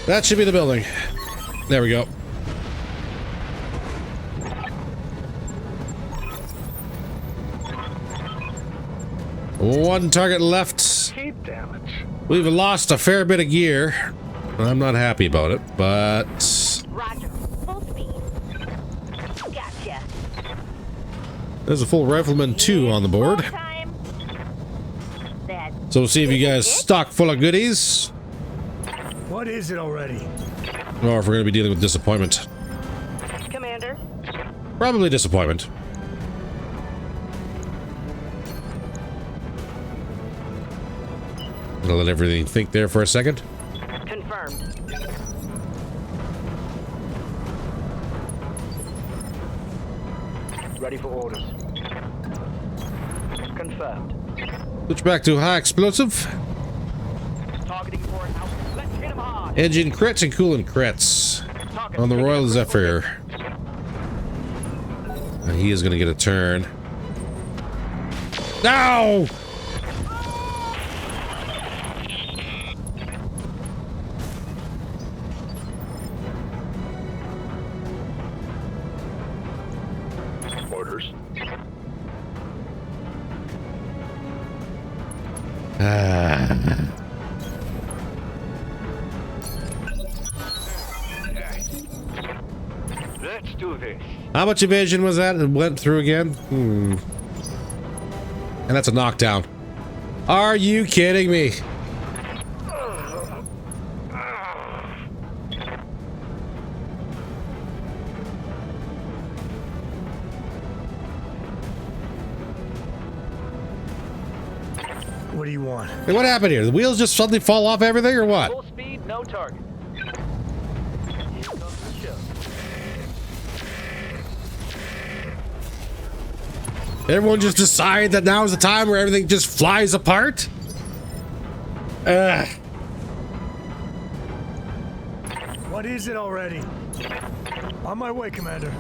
That should be the building. There we go. One target left. Heat damage. We've lost a fair bit of gear. I'm not happy about it, but Roger. Full speed. Gotcha. there's a full rifleman 2 on the board. Time. That So we'll see if you guys stock full of goodies, What is it already? or if we're going to be dealing with disappointment. Commander. Probably disappointment. Gonna let everything think there for a second. Confirmed. Ready for orders. Confirmed. Switch back to high explosive. Targeting for an out. Let's hit him hard. Engine crits and coolant crits on the Royal Zephyr. And he is gonna get a turn. No! Orders. Let's do this. How much evasion was that? It went through again? And that's a knockdown. Are you kidding me? What do you want? Hey, what happened here? The wheels just suddenly fall off everything or what? Full speed, no target. Here comes the show. Everyone just decide that now is the time where everything just flies apart? What is it already? On my way, Commander.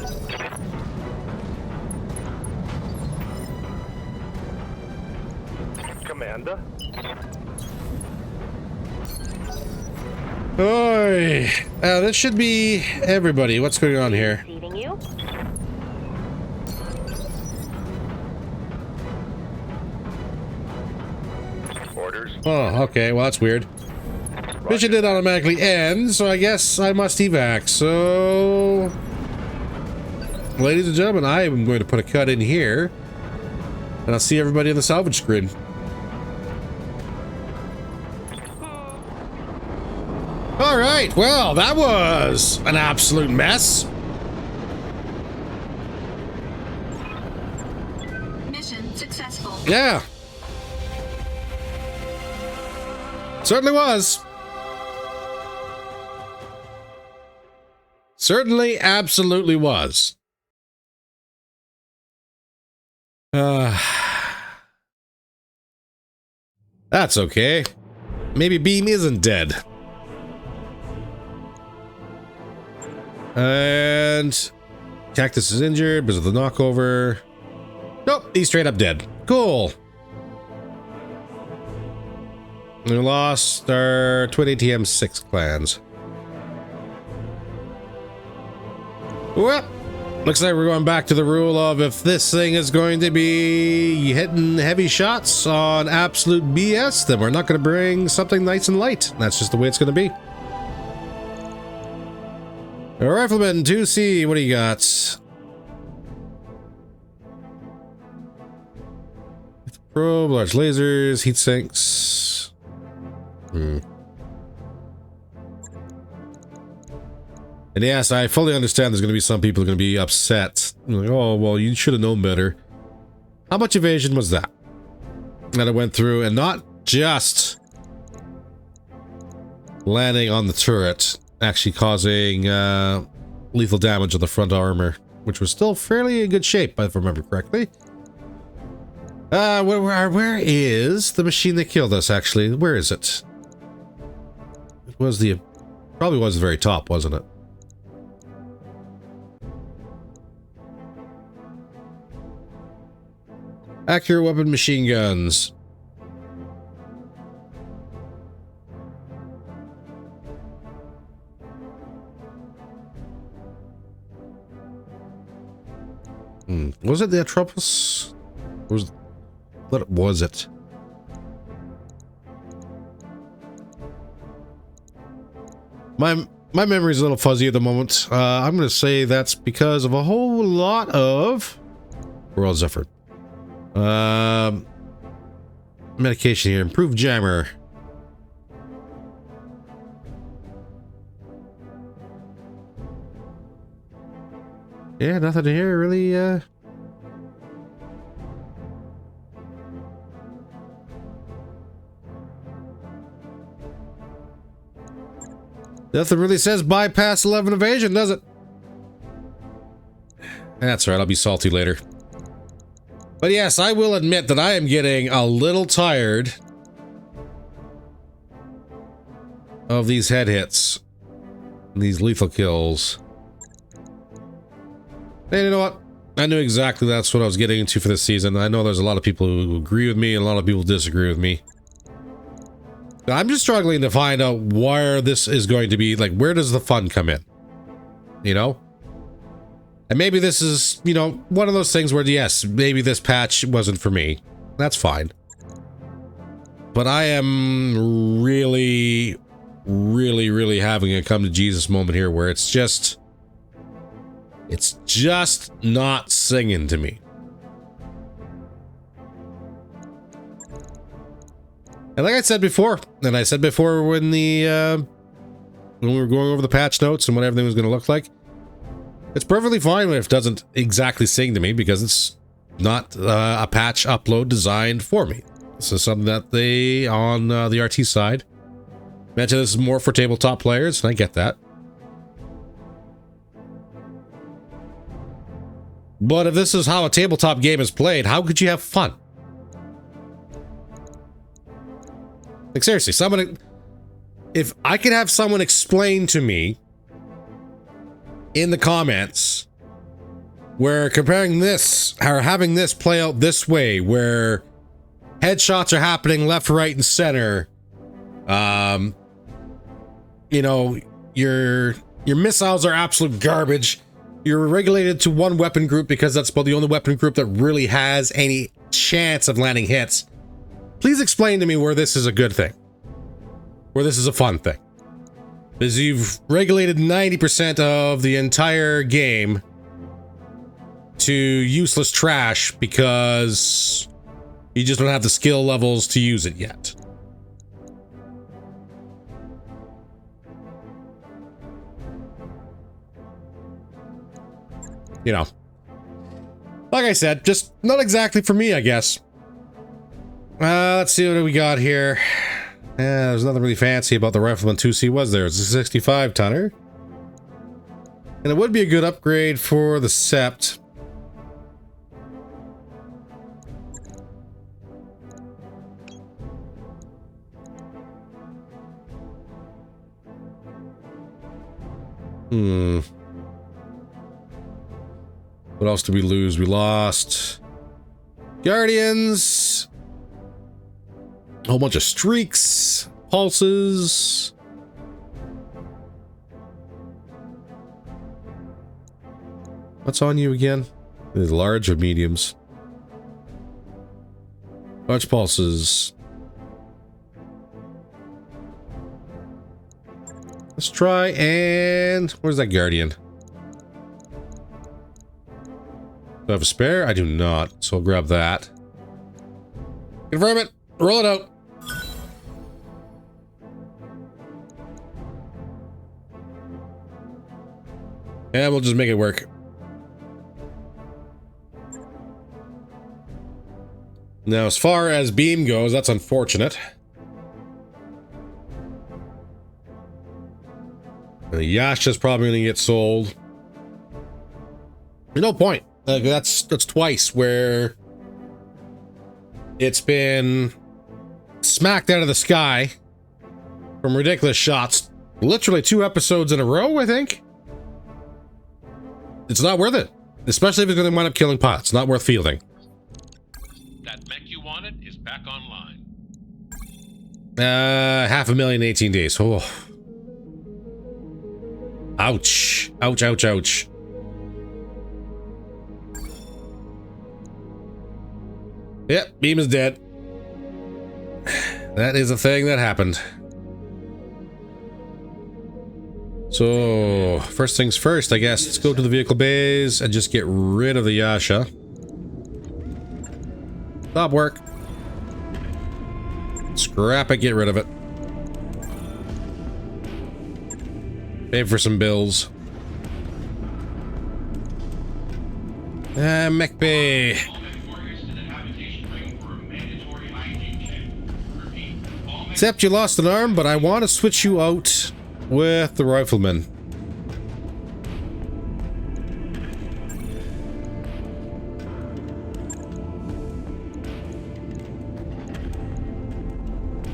Commander. Oi. This should be everybody. What's going on here? Receiving you. Orders. Oh, okay. Well, that's weird. Mission did automatically end, so I guess I must evac. So, ladies and gentlemen, I am going to put a cut in here, and I'll see everybody on the salvage screen. All right. Well, that was an absolute mess. Mission successful. Yeah. Certainly was. Certainly, absolutely was. That's okay. Maybe Beam isn't dead. And Cactus is injured because of the knockover. Nope, he's straight up dead. Cool. We lost our twin ATM 6 clans. Well, looks like we're going back to the rule of if this thing is going to be hitting heavy shots on absolute BS, then we're not going to bring something nice and light. That's just the way it's going to be. Rifleman 2C, what do you got? Probe, large lasers, heat sinks. And yes, I fully understand there's going to be some people who are going to be upset. Like, oh, well, you should have known better. How much evasion was that? That I went through, and not just landing on the turret, actually causing lethal damage on the front armor, which was still fairly in good shape, if I remember correctly. Where is the machine that killed us, actually? Where is it? It was probably was the very top, wasn't it? Accurate weapon machine guns. Was it the Atropos? What was it? My memory's a little fuzzy at the moment. I'm going to say that's because of a whole lot of world's effort. Medication here. Improved jammer. Yeah, nothing here really. Nothing really says bypass 11 evasion, does it? That's right, I'll be salty later. But yes, I will admit that I am getting a little tired of these head hits. These lethal kills. And you know what? I knew exactly that's what I was getting into for this season. I know there's a lot of people who agree with me and a lot of people disagree with me. I'm just struggling to find out where this is going to be. Like, where does the fun come in? You know? And maybe this is, you know, one of those things where, yes, maybe this patch wasn't for me. That's fine. But I am really, really having a come to Jesus moment here where it's just not singing to me. And like I said before, and I said before when we were going over the patch notes and what everything was going to look like, it's perfectly fine if it doesn't exactly sing to me because it's not a patch upload designed for me. This is something that they, on the RT side, mentioned this is more for tabletop players, and I get that. But if this is how a tabletop game is played, how could you have fun? Like, seriously, if I could have someone explain to me in the comments where comparing this or having this play out this way, where headshots are happening left, right, and center, you know, your missiles are absolute garbage. You're regulated to one weapon group because that's about the only weapon group that really has any chance of landing hits. Please explain to me where this is a good thing. Where this is a fun thing. Because you've regulated 90% of the entire game to useless trash because you just don't have the skill levels to use it yet. You know. Like I said, just not exactly for me, I guess. Let's see what we got here. Yeah, there's nothing really fancy about the Rifleman 2C, was there? It's a 65 tonner. And it would be a good upgrade for the Sept. What else did we lose? We lost Guardians. A whole bunch of streaks, pulses. What's on you again? Is large or mediums? Large pulses. Let's try and... Where's that Guardian? Do I have a spare? I do not, so I'll grab that. Confirm it. Roll it out. And we'll just make it work. Now, as far as beam goes, that's unfortunate. Yasha's probably going to get sold. There's no point. That's twice where it's been smacked out of the sky from ridiculous shots. Literally 2 episodes in a row, I think. It's not worth it. Especially if it's going to wind up killing pots. It's not worth fielding. That mech you wanted is back online. 500,000 18 days. Oh. Ouch. Ouch, ouch, ouch. Yep, beam is dead. That is a thing that happened. So, first things first, I guess. Let's go to the vehicle bays and just get rid of the Yasha. Stop work. Scrap it, get rid of it. Pay for some bills. Mech bay. Except you lost an arm, but I want to switch you out with the rifleman.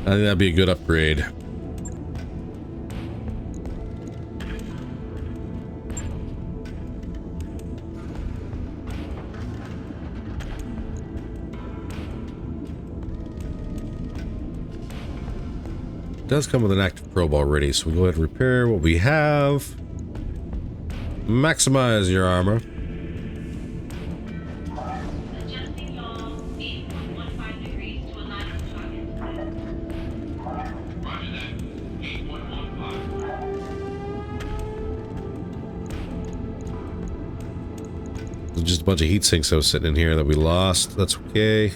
I think that'd be a good upgrade. It does come with an active probe already, so we'll go ahead and repair what we have. Maximize your armor. Adjusting yaw 8.15 degrees to align with target. Roger that. 8.15. There's just a bunch of heat sinks that was sitting in here that we lost. That's okay.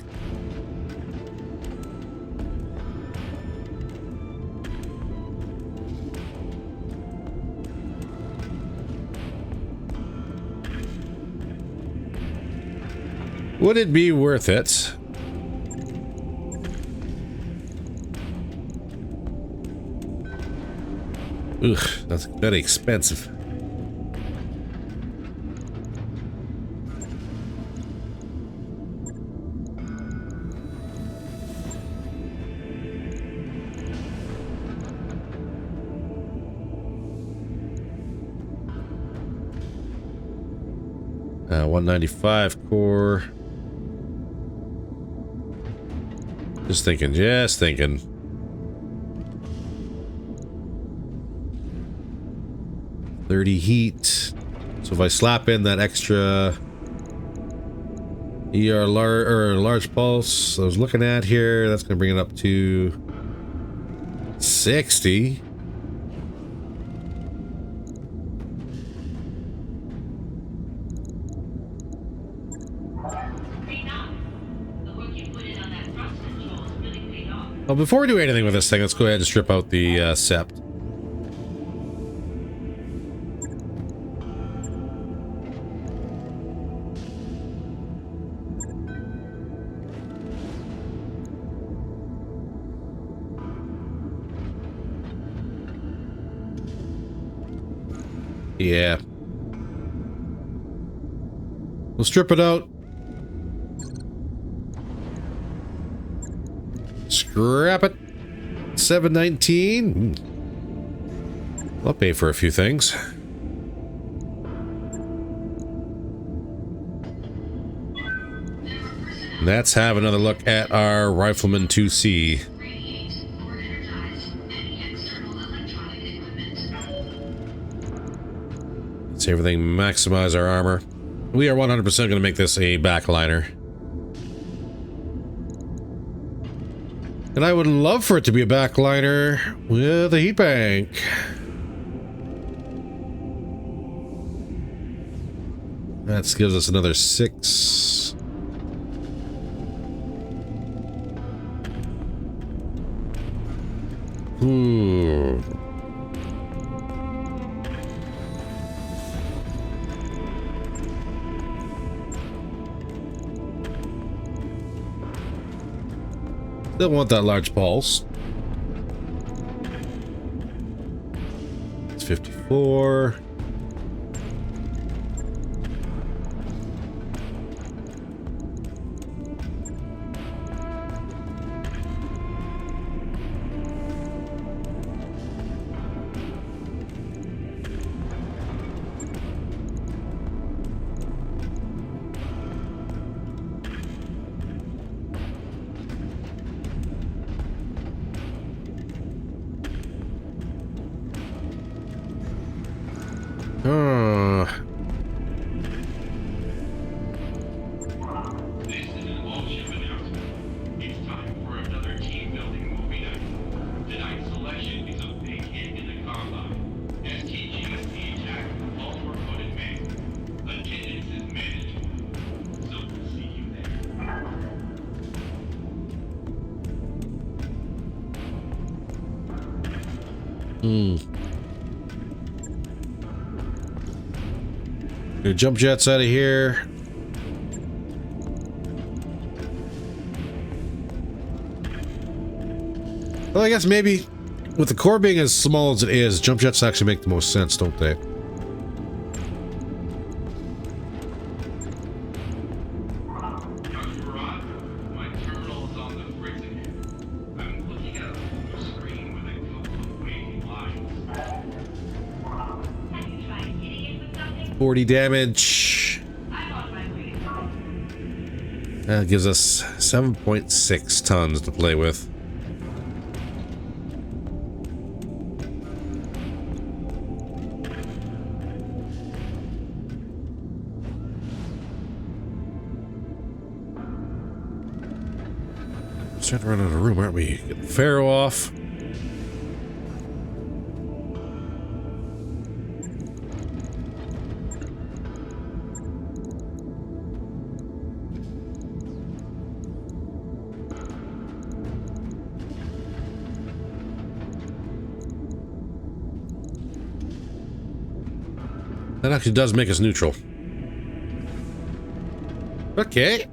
Would it be worth it? Ugh, that's very expensive. Uh, 195 core. Just thinking, just thinking. $30 heat. So if I slap in that extra large pulse I was looking at here, that's gonna bring it up to 60. Well, before we do anything with this thing, let's go ahead and strip out the sept. Yeah. We'll strip it out. Scrap it. 719. I'll pay for a few things. Let's have another look at our Rifleman 2C. Let's see everything, maximize our armor. We are 100% going to make this a backliner. And I would love for it to be a backliner with a heat bank. That gives us another 6. Ooh. Still want that large pulse. It's 54. This is an all-ship announcement. It's time for another team-building movie night. Tonight's selection is a big hit in the combine. STG is the attack of Baltimore-footed man. Attendance is mandatory. So we'll see you there. Your jump jets out of here. Well, I guess maybe with the core being as small as it is, jump jets actually make the most sense, don't they? Dr. Rod, my terminal is on the fritz again. I'm looking at a full screen with a couple of waiting lines. Have you tried hitting it with something? 40 damage. I'm on my way. That gives us 7.6 tons to play with. Starting to run out of room, aren't we? Get the Pharaoh off. That actually does make us neutral. Okay,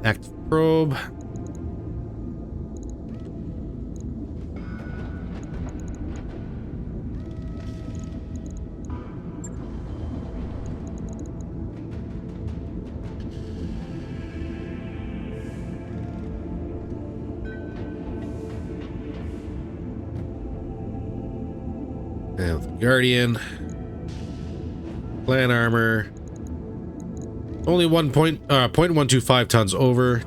active probe. And the Guardian. Plan armor. Only 0.125 tons over.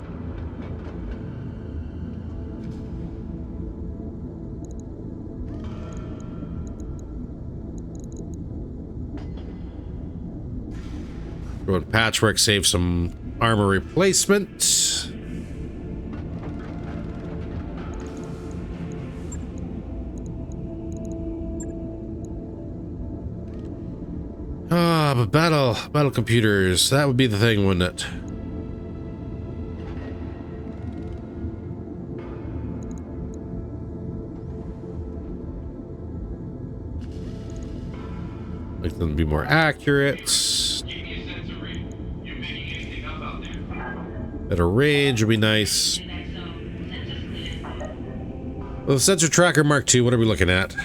Go and patchwork, save some armor replacement. But battle computers, that would be the thing, wouldn't it? Make them be more accurate. Give me a sensor read. You picking anything up out there? Better range would be nice. The next zone. Sensors clear. Well, the sensor tracker Mark II, what are we looking at?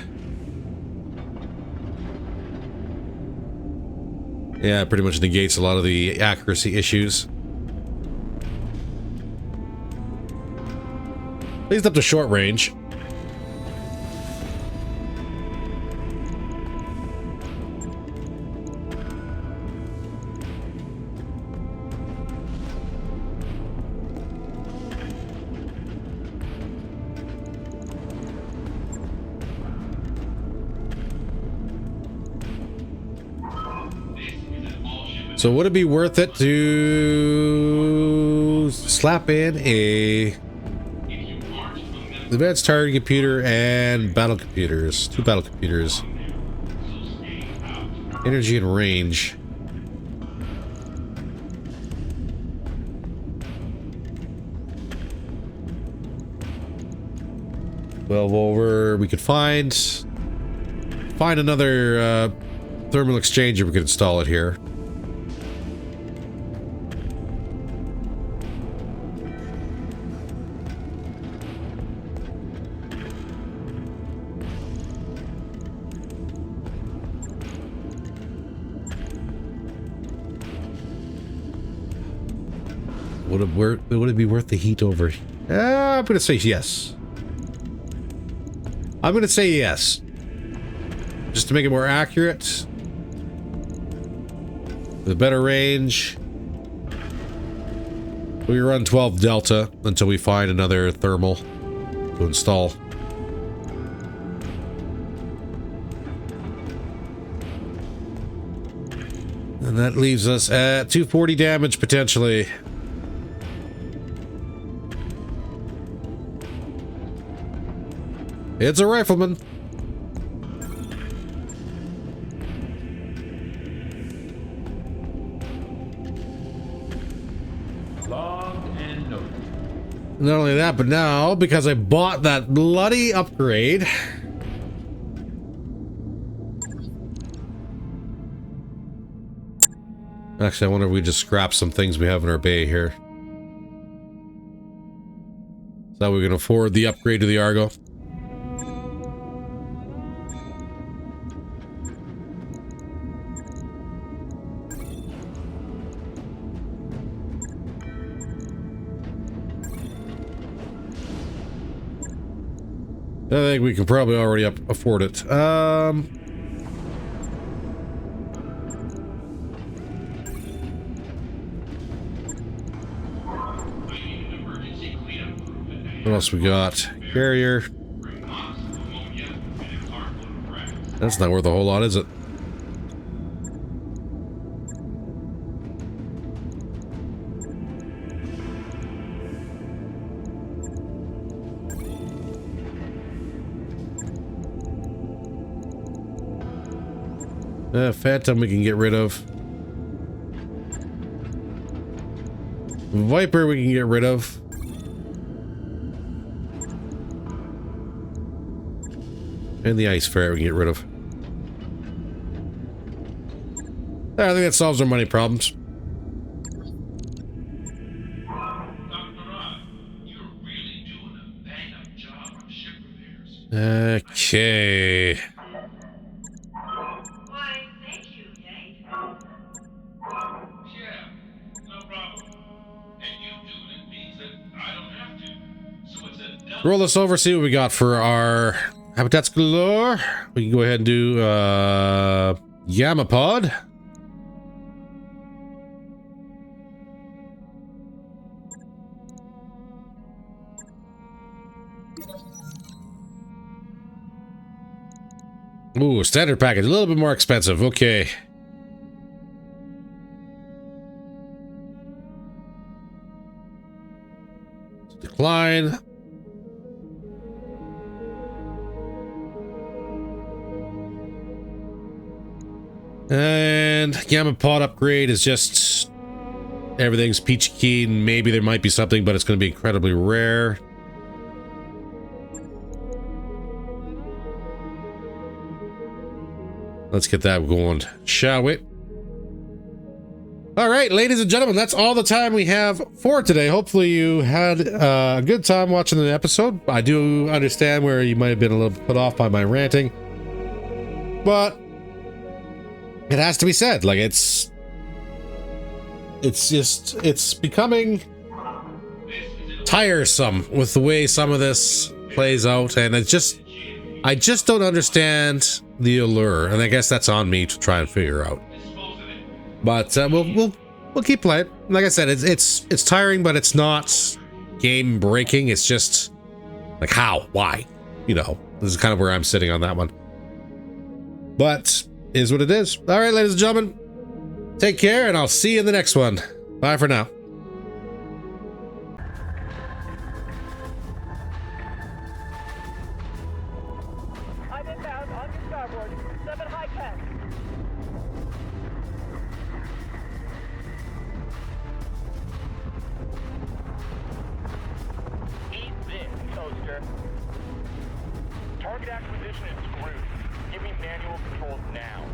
Yeah, pretty much negates a lot of the accuracy issues. At least up to short range. So would it be worth it to slap in a advanced targeting computer and battle computers? 2 battle computers. Energy and range. Well, over. We could find another thermal exchanger. We could install it here. Would it be worth the heat over? I'm gonna say yes. I'm gonna say yes. Just to make it more accurate. With better range. We run 12 Delta until we find another thermal to install. And that leaves us at 240 damage potentially. It's a rifleman. Logged and noted. Not only that, but now, because I bought that bloody upgrade. Actually, I wonder if we just scrap some things we have in our bay here. Is that we can afford the upgrade to the Argo? I think we can probably already afford it. What else we got? Carrier. That's not worth a whole lot, is it? Phantom we can get rid of. Viper we can get rid of. And the ice ferret we can get rid of. I think that solves our money problems. Okay. Why, thank you, Jake. Yeah, no problem. And you doing it means that I don't have to. So it's a double. Roll this over, see what we got for our habitats galore. We can go ahead and do Gamma Pod. Ooh, standard package, a little bit more expensive. Okay. Decline. And Gamma Pod upgrade is just everything's peachy keen. Maybe there might be something, but it's going to be incredibly rare. Let's get that going, shall we? All right, ladies and gentlemen, that's all the time we have for today. Hopefully you had a good time watching the episode. I do understand where you might have been a little put off by my ranting, but it has to be said. Like, it's becoming tiresome with the way some of this plays out, and I just don't understand the allure, and I guess that's on me to try and figure out. But we'll keep playing. Like I said, it's tiring, but it's not game breaking. It's just like, how, why, you know. This is kind of where I'm sitting on that one. But is what it is. All right, ladies and gentlemen, take care, and I'll see you in the next one. Bye for now. I'm inbound on your starboard. 7 high tech. Eat this, toaster. Target acquisition is screwed. Give me manual controls now.